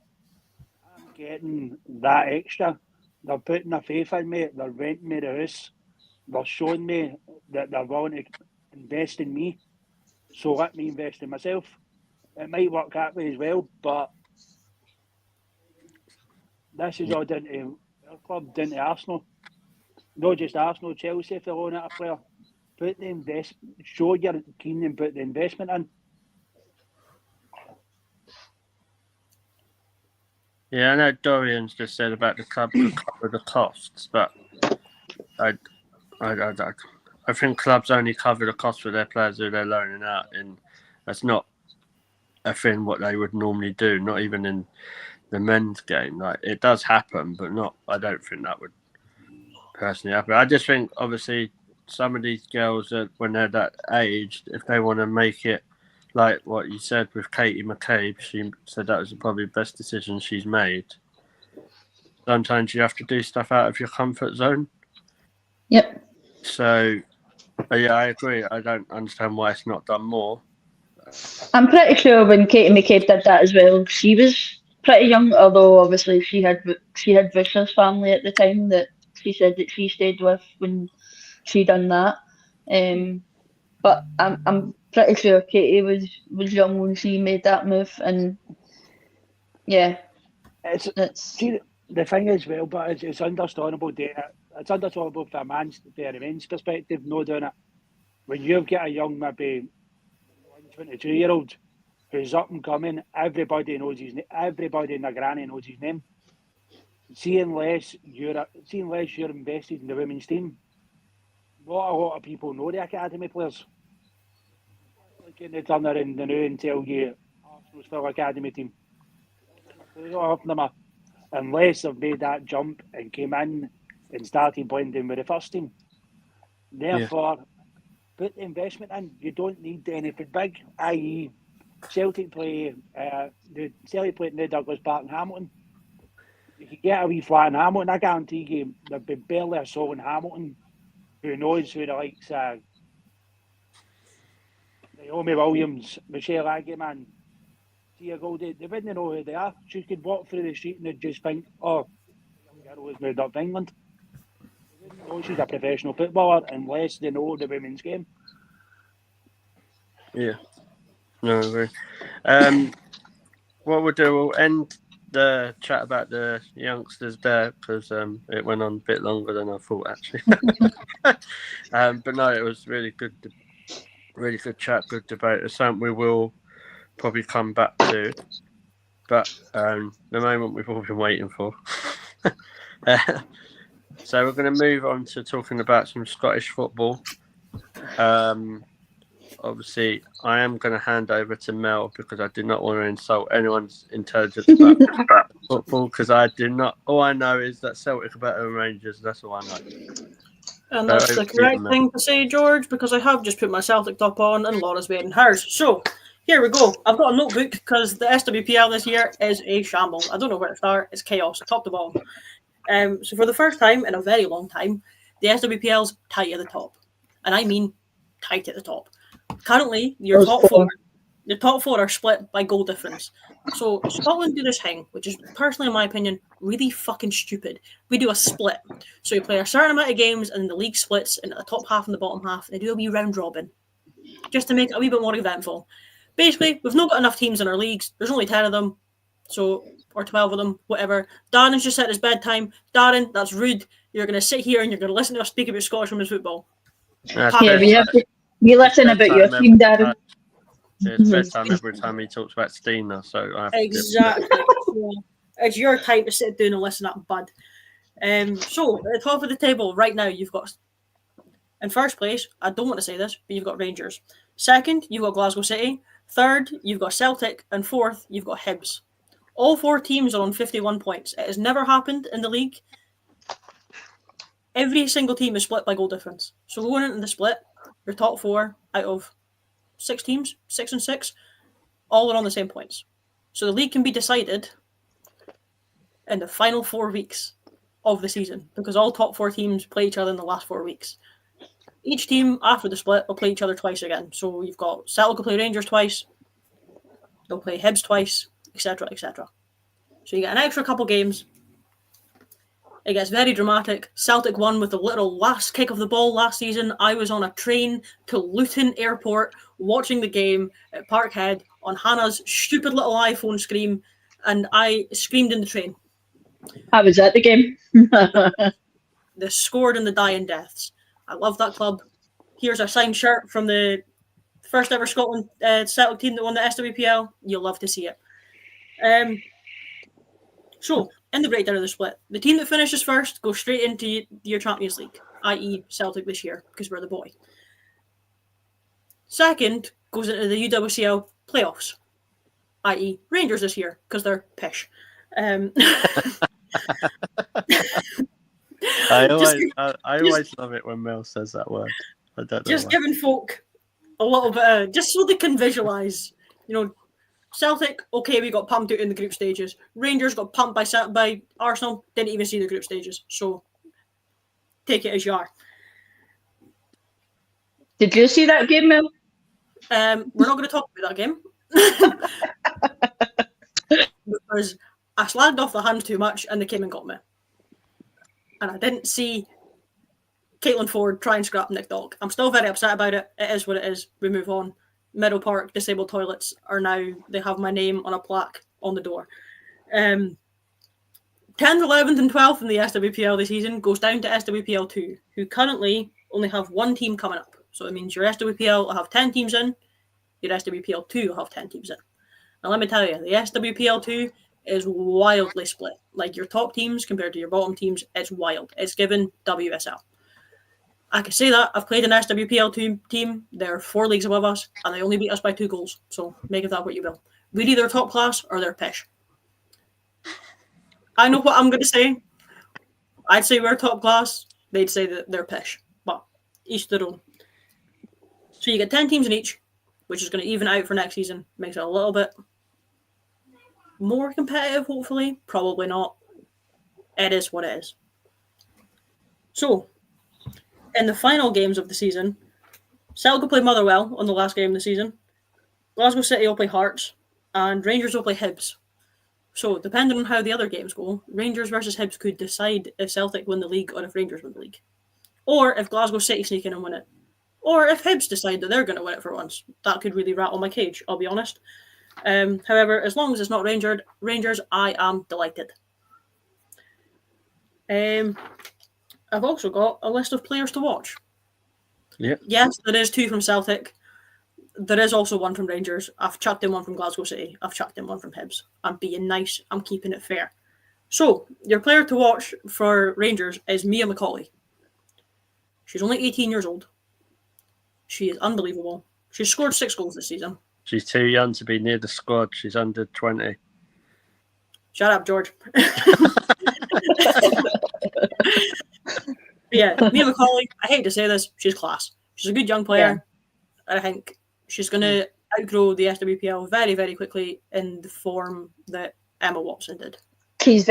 I'm getting that extra. They're putting their faith in me. They're renting me the house. They're showing me that they're willing to invest in me. So let me invest in myself. It might work that way as well, but this is all down to our club, down to Arsenal. Not just Arsenal, Chelsea, if they're on at a player. Put the show you're keen and put the investment in. Yeah, I know Dorian's just said about the club to cover the costs, but I think clubs only cover the cost for their players who they're loaning out, and that's not a thing what they would normally do, not even in the men's game. Like, it does happen, but not. I don't think that would personally happen. I just think, obviously, some of these girls, when they're that age, if they want to make it, like what you said with Katie McCabe, she said that was probably the best decision she's made. Sometimes you have to do stuff out of your comfort zone. Yep. So Yeah, I agree. I don't understand why it's not done more. I'm pretty sure when Katie McCabe did that as well, she was pretty young, although obviously she had Visscher's family at the time that she said that she stayed with when she done that. But I'm pretty sure Katie was young when she made that move, and yeah, It's it's see the thing is, well, but it's understandable doing it. It's understandable from a men's perspective, no doing it. When you've got a young, maybe 22-year-old who's up and coming, everybody knows his name. Everybody and their granny knows his name. See, unless you're invested in the women's team, not a lot of people know the academy players. Like in the turn around the new and tell you Arsenal's full academy team. Unless they've made that jump and came in and started blending with the first team. Therefore, put the investment in. You don't need anything big, i.e., Celtic play at New Douglas Park in Hamilton. You could get a wee flat in Hamilton. I guarantee you there'd be barely a soul in Hamilton who knows who the likes Naomi Williams, Michelle Agyeman, Tia Goldie. They wouldn't know who they are. She could walk through the street and they'd just think, oh, the young girl has moved up to England. They wouldn't know she's a professional footballer unless they know the women's game. Yeah. No, I agree. What we'll do, we'll end the chat about the youngsters there because it went on a bit longer than I thought, actually. But no, it was really good chat, good debate. It's something we will probably come back to, but the moment we've all been waiting for. So we're going to move on to talking about some Scottish football. Obviously, I am going to hand over to Mel because I do not want to insult anyone's intelligence about football because I do not. All I know is that Celtic are better than Rangers. That's all I know. And that's the correct thing to say, George, because I have just put my Celtic top on and Laura's wearing hers. So, here we go. I've got a notebook because the SWPL this year is a shambles. I don't know where to start. It's chaos, top to bottom. So for the first time in a very long time, the SWPL's tight at the top. And I mean tight at the top. Currently, your top four are split by goal difference. So Scotland do this thing, which is personally, in my opinion, really fucking stupid. We do a split. So you play a certain amount of games and the league splits into the top half and the bottom half. And they do a wee round robin just to make it a wee bit more eventful. Basically, we've not got enough teams in our leagues. There's only 10 of them. Or 12 of them, whatever. Darren's just at his bedtime. Darren, that's rude. You're going to sit here and you're going to listen to us speak about Scottish women's football. We listen about your team, Darren. It's bedtime every time he talks about Steiner, so I have exactly. It's your time to sit down and listen up, bud. So, at the top of the table right now, you've got, in first place, I don't want to say this, but you've got Rangers. Second, you've got Glasgow City. Third, you've got Celtic. And fourth, you've got Hibs. All four teams are on 51 points. It has never happened in the league. Every single team is split by goal difference. So going into the split, your top four out of 6 teams, 6 and 6, all are on the same points. So the league can be decided in the final 4 weeks of the season because all top 4 teams play each other in the last 4 weeks. Each team after the split will play each other twice again. So you've got Celtic will play Rangers twice, they'll play Hibs twice, etc., etc. So you get an extra couple games. It gets very dramatic. Celtic won with the little last kick of the ball last season. I was on a train to Luton Airport watching the game at Parkhead on Hannah's stupid little iPhone screen, and I screamed in the train. I was at the game. They scored in the dying deaths. I love that club. Here's our signed shirt from the first ever Scotland Celtic team that won the SWPL. You'll love to see it. So, in the breakdown of the split, the team that finishes first goes straight into your Champions League, i.e. Celtic this year, because we're the boy. Second goes into the UWCL playoffs, i.e. Rangers this year, because they're pish. I always love it when Mel says that word. I don't know just why. Giving folk a little bit just so they can visualise, Celtic, okay, we got pumped out in the group stages. Rangers got pumped by Arsenal, didn't even see the group stages. So, take it as you are. Did you see that game, Mel? We're not going to talk about that game because I slagged off the Hands too much and they came and got me. And I didn't see Caitlin Ford try and scrap Nick Dog. I'm still very upset about it. It is what it is. We move on. Meadow Park disabled toilets are now, they have my name on a plaque on the door. 10th, 11th and 12th in the SWPL this season goes down to SWPL 2, who currently only have one team coming up. So it means your SWPL will have 10 teams in, your SWPL 2 will have 10 teams in. Now let me tell you, the SWPL 2 is wildly split. Like your top teams compared to your bottom teams, it's wild. It's given WSL. I can say that. I've played an SWPL team. They're 4 leagues above us, and they only beat us by 2 goals. So make of that what you will. We're either top class or they're pish. I know what I'm going to say. I'd say we're top class. They'd say that they're pish. But each their own. So you get 10 teams in each, which is going to even out for next season. Makes it a little bit more competitive, hopefully. Probably not. It is what it is. So, in the final games of the season, Celtic will play Motherwell on the last game of the season. Glasgow City will play Hearts, and Rangers will play Hibs. So, depending on how the other games go, Rangers versus Hibs could decide if Celtic win the league or if Rangers win the league. Or if Glasgow City sneak in and win it. Or if Hibs decide that they're going to win it for once. That could really rattle my cage, I'll be honest. However, as long as it's not Rangers, I am delighted. I've also got a list of players to watch. Yep. Yes, there is 2 from Celtic. There is also 1 from Rangers. I've chucked in 1 from Glasgow City. I've chucked in 1 from Hibs. I'm being nice. I'm keeping it fair. So, your player to watch for Rangers is Mia McCauley. She's only 18 years old. She is unbelievable. She's scored 6 goals this season. She's too young to be near the squad. She's under 20. Shut up, George. Yeah, Mia McCauley, I hate to say this, she's class. She's a good young player. Yeah. I think she's going to outgrow the SWPL very, very quickly in the form that Emma Watson did. She's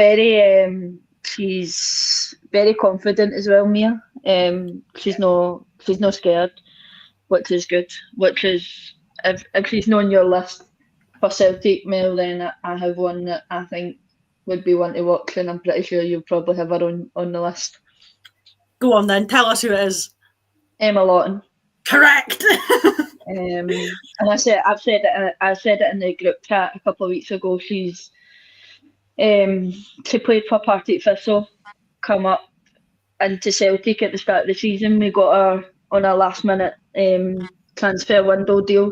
very confident as well, Mia. She's not scared, which is good. Which is if she's not on your list for Celtic, Mel, then I have one that I think would be one to watch, and I'm pretty sure you'll probably have her on the list. Go on then, tell us who it is. Emma Lawton. Correct. And I said it in the group chat a couple of weeks ago. She played for Partick Thistle, come up into Celtic at the start of the season. We got her on a last minute transfer window deal.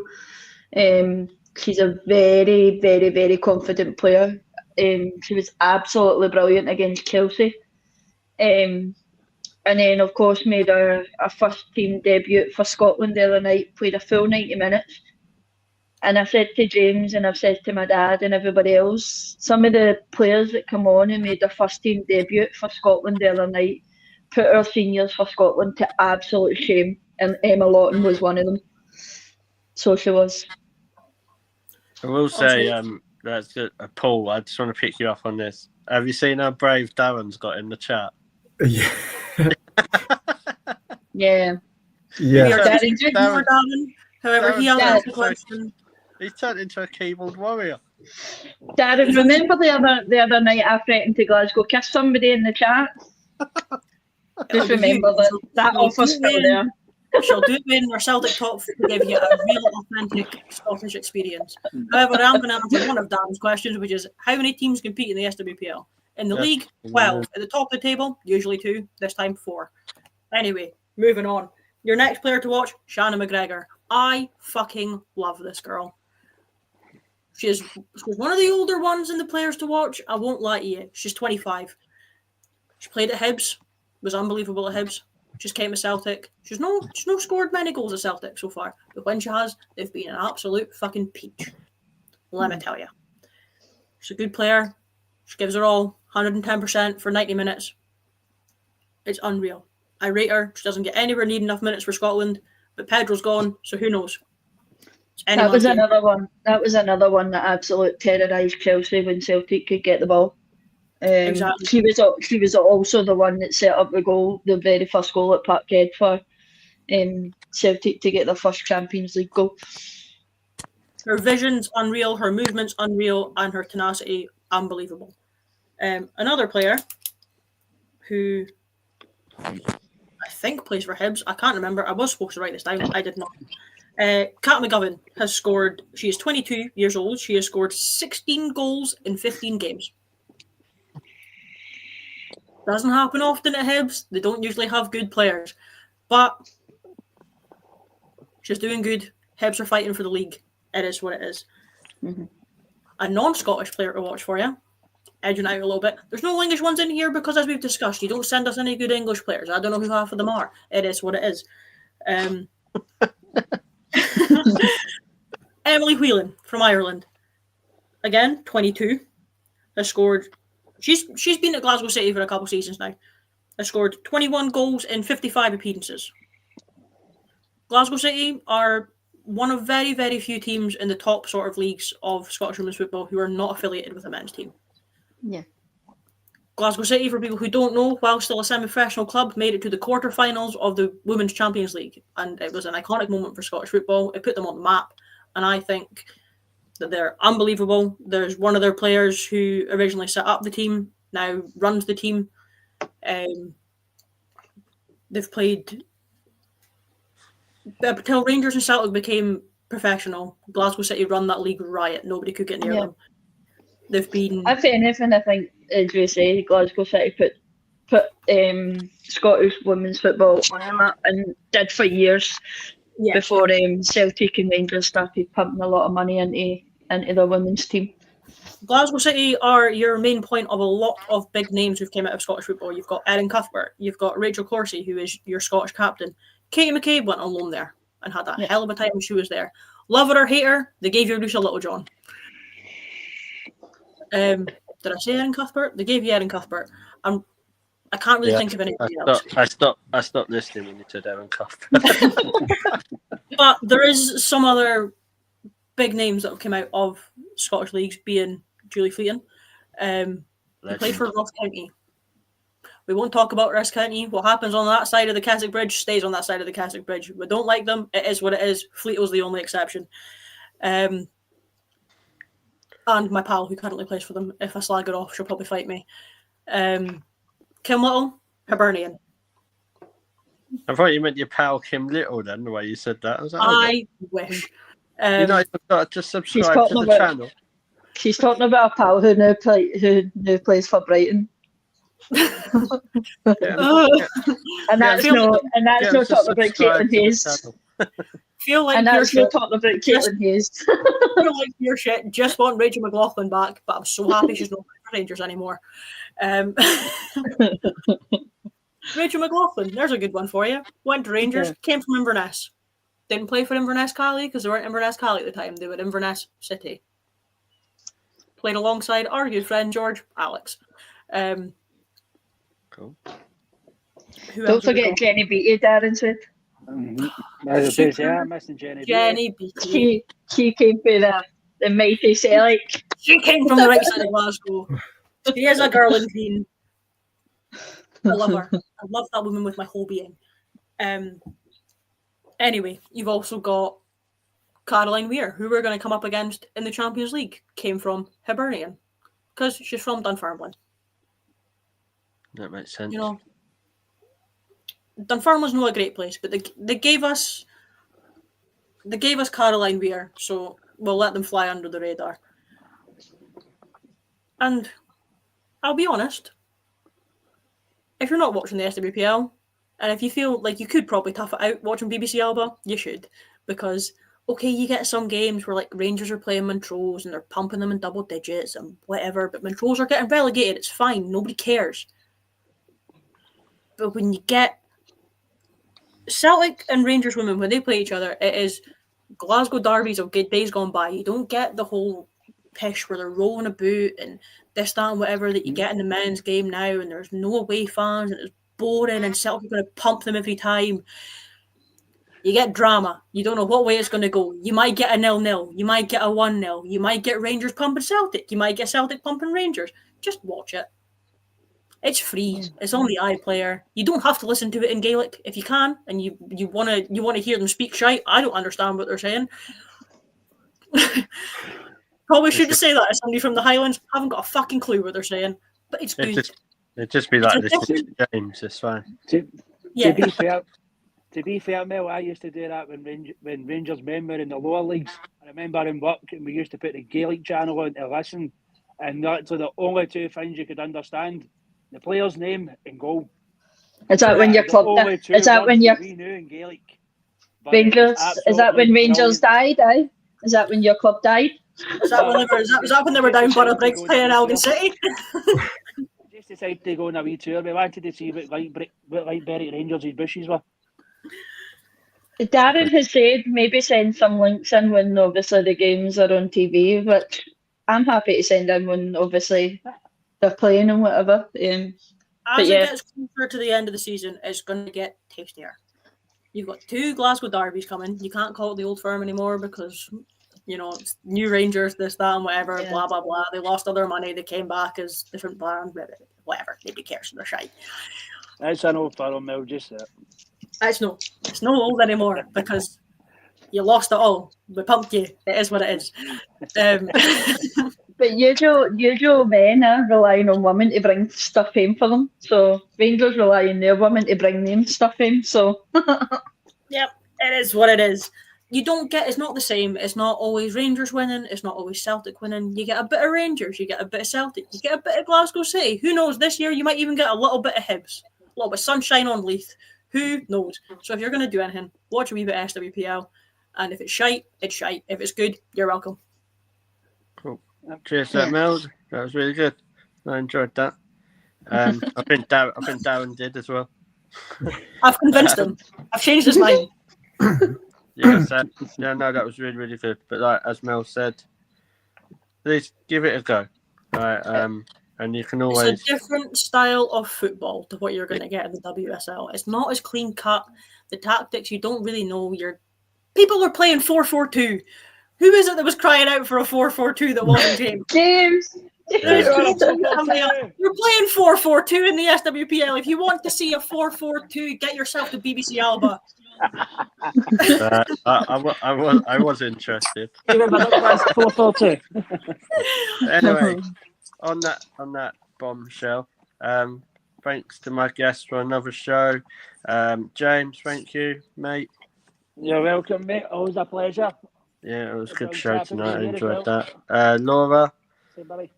She's a very, very, very confident player. She was absolutely brilliant against Chelsea. And then, of course, made her first team debut for Scotland the other night, played a full 90 minutes. And I said to James, and I've said to my dad and everybody else, some of the players that come on and made their first team debut for Scotland the other night put our seniors for Scotland to absolute shame. And Emma Lawton was one of them. So she was. I will say, that's a Paul, I just want to pick you up on this. Have you seen how brave Darren's got in the chat? Yeah. Yeah. However, he answered the question. He's turned into a keyboard warrior. Darren, remember the other night I threatened to Glasgow kiss somebody in the chat? Just remember that offer's still there. She'll do it when our Celtic talk to give you a real authentic Scottish experience. However, I'm going to answer one of Dan's questions, which is how many teams compete in the SWPL? In the league, well, at the top of the table, usually 2, this time 4. Anyway, moving on. Your next player to watch, Shannon McGregor. I fucking love this girl. She's one of the older ones in the players to watch. I won't lie to you. She's 25. She played at Hibs. Was unbelievable at Hibs. Just came to Celtic. She's no scored many goals at Celtic so far. But when she has, they've been an absolute fucking peach. Let me tell you. She's a good player. She gives her all 110% for 90 minutes. It's unreal. I rate her. She doesn't get anywhere near enough minutes for Scotland. But Pedro's gone, so who knows? That was another one. That was another one that absolutely terrorised Chelsea when Celtic could get the ball. Exactly. She was also the one that set up the goal, the very first goal at Parkhead for Celtic to get their first Champions League goal. Her vision's unreal, her movement's unreal, and her tenacity unbelievable. Another player who I think plays for Hibs, I can't remember. I was supposed to write this down. I did not. Kat McGovern has scored. She is 22 years old. She has scored 16 goals in 15 games. Doesn't happen often at Hibs. They don't usually have good players, but she's doing good. Hibs are fighting for the league. It is what it is. Mm-hmm. A non-Scottish player to watch for you. Edging out a little bit. There's no English ones in here because, as we've discussed, you don't send us any good English players. I don't know who half of them are. It is what it is. Emily Whelan from Ireland. Again, 22. Has scored. She's been at Glasgow City for a couple of seasons now. Has scored 21 goals in 55 appearances. Glasgow City are one of very, very few teams in the top sort of leagues of Scottish women's football who are not affiliated with a men's team. Yeah. Glasgow City, for people who don't know, while still a semi-professional club, made it to the quarterfinals of the Women's Champions League, and it was an iconic moment for Scottish football. It put them on the map, and I think that they're unbelievable. There's one of their players who originally set up the team, now runs the team. They've played until Rangers and Celtic became professional. Glasgow City run that league riot. Nobody could get near them. They've been. If anything, I think, as we say, Glasgow City put Scottish women's football on the map and did for years before Celtic and Rangers started pumping a lot of money into their women's team. Glasgow City are your main point of a lot of big names who've came out of Scottish football. You've got Erin Cuthbert, you've got Rachel Corsie, who is your Scottish captain. Katie McCabe went on loan there and had a hell of a time when she was there. Love her or hate her, they gave you Lucia Littlejohn. Did I say Erin Cuthbert? They gave you Erin Cuthbert. I can't really think of anybody else. I stopped listening when you said Erin Cuthbert. But there is some other big names that have come out of Scottish leagues, being Julie Fleeton. They played for Ross County. We won't talk about Ross County. What happens on that side of the Keswick Bridge stays on that side of the Keswick Bridge. We don't like them. It is what it is. Fleet was the only exception. And my pal who currently plays for them. If I slag her off, she'll probably fight me. Kim Little, Hibernian. I thought you meant your pal Kim Little then, the way you said that. I wish. You've got to subscribe to the channel. She's talking about a pal who now plays for Brighton. And that's no talking about Caitlin Hayes. Feel like and that's no talking about Caitlin Hayes. Feel like your shit. Just want Rachel McLaughlin back, but I'm so happy she's not for Rangers anymore. Rachel McLaughlin, there's a good one for you. Went to Rangers, came from Inverness. Didn't play for Inverness Cali because they weren't Inverness Cali at the time. They were Inverness City. Played alongside our good friend George Alex. Cool. Don't forget Jenny Beattie, Darren said. I'm missing Jenny Beattie. She came from the mighty Celtic. She came from the right side of Glasgow. She is a girl in green. I love her. I love that woman with my whole being. Anyway, you've also got Caroline Weir, who we're going to come up against in the Champions League, came from Hibernian because she's from Dunfermline. That makes sense. You know, Dunfermline's not a great place, but they gave us Caroline Weir, so we'll let them fly under the radar. And I'll be honest, if you're not watching the SWPL, and if you feel like you could probably tough it out watching BBC Alba, you should. Because, okay, you get some games where like Rangers are playing Montrose and they're pumping them in double digits and whatever, but Montrose are getting relegated, it's fine, nobody cares. But when you get Celtic and Rangers women, when they play each other, it is Glasgow derbies of good days gone by. You don't get the whole pish where they're rolling about and this, that, and whatever that you get in the men's game now, and there's no away fans and it's boring and Celtic are going to pump them every time. You get drama. You don't know what way it's going to go. You might get a 0-0. You might get a 1-0. You might get Rangers pumping Celtic. You might get Celtic pumping Rangers. Just watch it. It's free. It's on the iPlayer. You don't have to listen to it in Gaelic if you can, and you want to hear them speak shite. I don't understand what they're saying. Probably shouldn't say that as somebody from the Highlands. I haven't got a fucking clue what they're saying, but it's good. It'd just be like listening to James. It's fine. To be fair, Mel, I used to do that when Rangers men were in the lower leagues. I remember in work, and we used to put the Gaelic channel on to listen, and that's the only two things you could understand: the player's name and goal. Is that when your club? Is that when your we knew in Gaelic? Rangers? Is that when Rangers died? Aye. Is that when your club died? Was that when they were down Borough Briggs playing Elgin City? Just decided to go on a wee tour. We wanted to see what Berwick Rangers' bushes were. Darren has said maybe send some links in when obviously the games are on TV, but I'm happy to send in when obviously they're playing and whatever. As it gets closer to the end of the season, it's going to get tastier. You've got 2 Glasgow derbies coming. You can't call it the Old Firm anymore because, it's new Rangers, this, that, and whatever, blah, blah, blah. They lost all their money. They came back as different brands, whatever. Nobody cares. They're shite. That's an Old Firm, Mel, just that. It's no old anymore because you lost it all. We pumped you. It is what it is. But usual men are relying on women to bring stuff home for them. So Rangers rely on their women to bring them stuff home. So yep, it is what it is. You don't get. It's not the same. It's not always Rangers winning. It's not always Celtic winning. You get a bit of Rangers. You get a bit of Celtic. You get a bit of Glasgow City. Who knows? This year you might even get a little bit of Hibs. A little bit of sunshine on Leith. Who knows? So if you're going to do anything, watch a wee bit of SWPL. And if it's shite, it's shite. If it's good, you're welcome. Cool. Cheers, Mel. That was really good. I enjoyed that. I think Darren did as well. I've convinced him. I've changed his mind. Yes, that was really, really good. But like as Mel said, please give it a go. Right, and you can always. It's a different style of football to what you're going to get in the WSL. It's not as clean cut. The tactics you don't really know. People are playing 4-4-2. Who is it that was crying out for a 4-4-2 that wasn't James? James. You're playing 4-4-2 in the SWPL. If you want to see a 4-4-2, get yourself to BBC Alba. I was interested. Remember that was 4-4-2. Anyway, on that bombshell, thanks to my guests for another show. James, thank you, mate. You're welcome, mate. Always a pleasure. Yeah, it was a good show tonight. I enjoyed that. Laura. Say bye.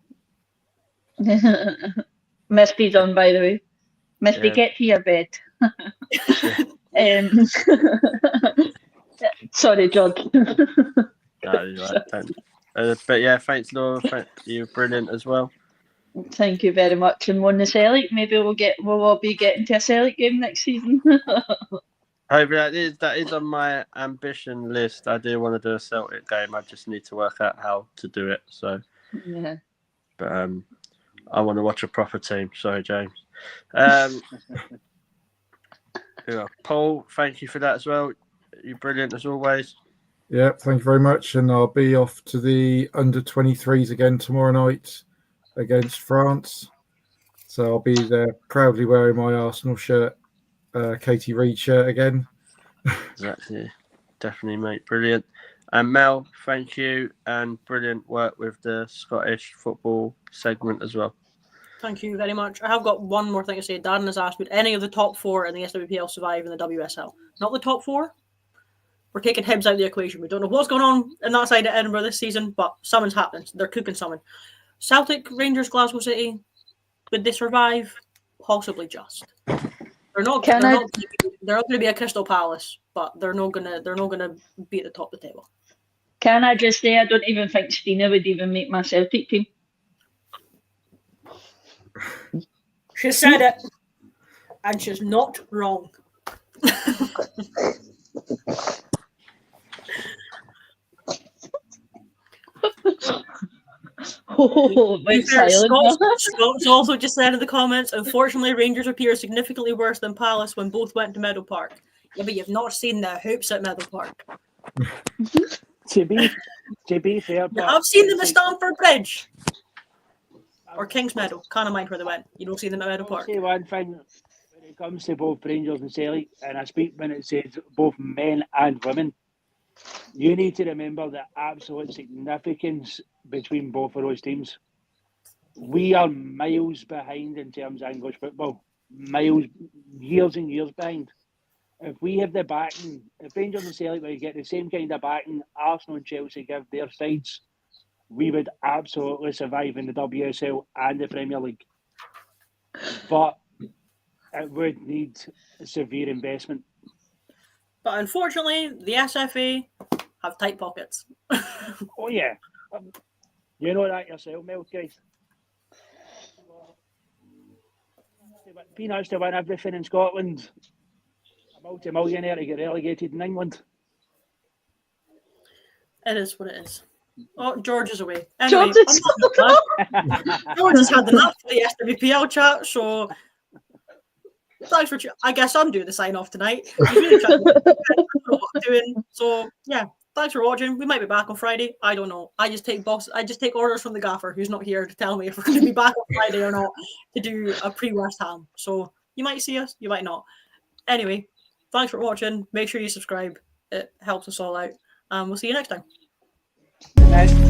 Misty's on, by the way. Misty, get to your bed. Sorry, George. But yeah, thanks, Laura. You're brilliant as well. Thank you very much. And won the Celtic. Maybe we'll all be getting to a Celtic game next season. Hopefully that is on my ambition list. I do want to do a Celtic game. I just need to work out how to do it. So yeah. But I want to watch a proper team. Sorry, James. Paul, thank you for that as well. You're brilliant as always. Yeah, thank you very much. And I'll be off to the under-23s again tomorrow night against France. So I'll be there proudly wearing my Arsenal shirt, Katie Reid shirt again. Exactly. Definitely, mate. Brilliant. And Mel, thank you. And brilliant work with the Scottish football segment as well. Thank you very much. I have got one more thing to say. Darren has asked, would any of the top 4 in the SWPL survive in the WSL? Not the top 4. We're taking Hibs out of the equation. We don't know what's going on in that side of Edinburgh this season, but something's happening. They're cooking something. Celtic, Rangers, Glasgow City, would they survive? Possibly just. They're not going to be a Crystal Palace, but they're not going to be at the top of the table. Can I just say I don't even think Stina would even make my Celtic team. She said it, and she's not wrong. Scott's also just said in the comments, unfortunately, Rangers appear significantly worse than Palace when both went to Meadow Park. Yeah, but you've not seen the hoops at Meadow Park. To be fair, I've seen them at Stamford Bridge. or Kings Meadow. Can't mind where they went. You don't see them at Meadow I'll Park. say one thing when it comes to both Rangers and Celtic, and I speak when it says both men and women. You need to remember the absolute significance between both of those teams. We are miles behind in terms of English football. Miles, years and years behind. If we have the backing, if Rangers and Celtic would get the same kind of backing Arsenal and Chelsea give their sides, we would absolutely survive in the WSL and the Premier League. But it would need severe investment. But unfortunately, the SFA have tight pockets. Oh, yeah. You know that yourself, Mel, guys. Peanuts to win everything in Scotland. A multi-millionaire to get relegated in England. It is what it is. Oh, George is away. Anyway, George is George has had enough of the SWPL chat, so thanks for. I guess I'm doing the sign off tonight. I don't know what I'm doing. So yeah, thanks for watching. We might be back on Friday. I don't know. I just take orders from the gaffer, who's not here to tell me if we're going to be back on Friday or not to do a pre-West Ham. So you might see us, you might not. Anyway, thanks for watching. Make sure you subscribe. It helps us all out. And we'll see you next time. Good night.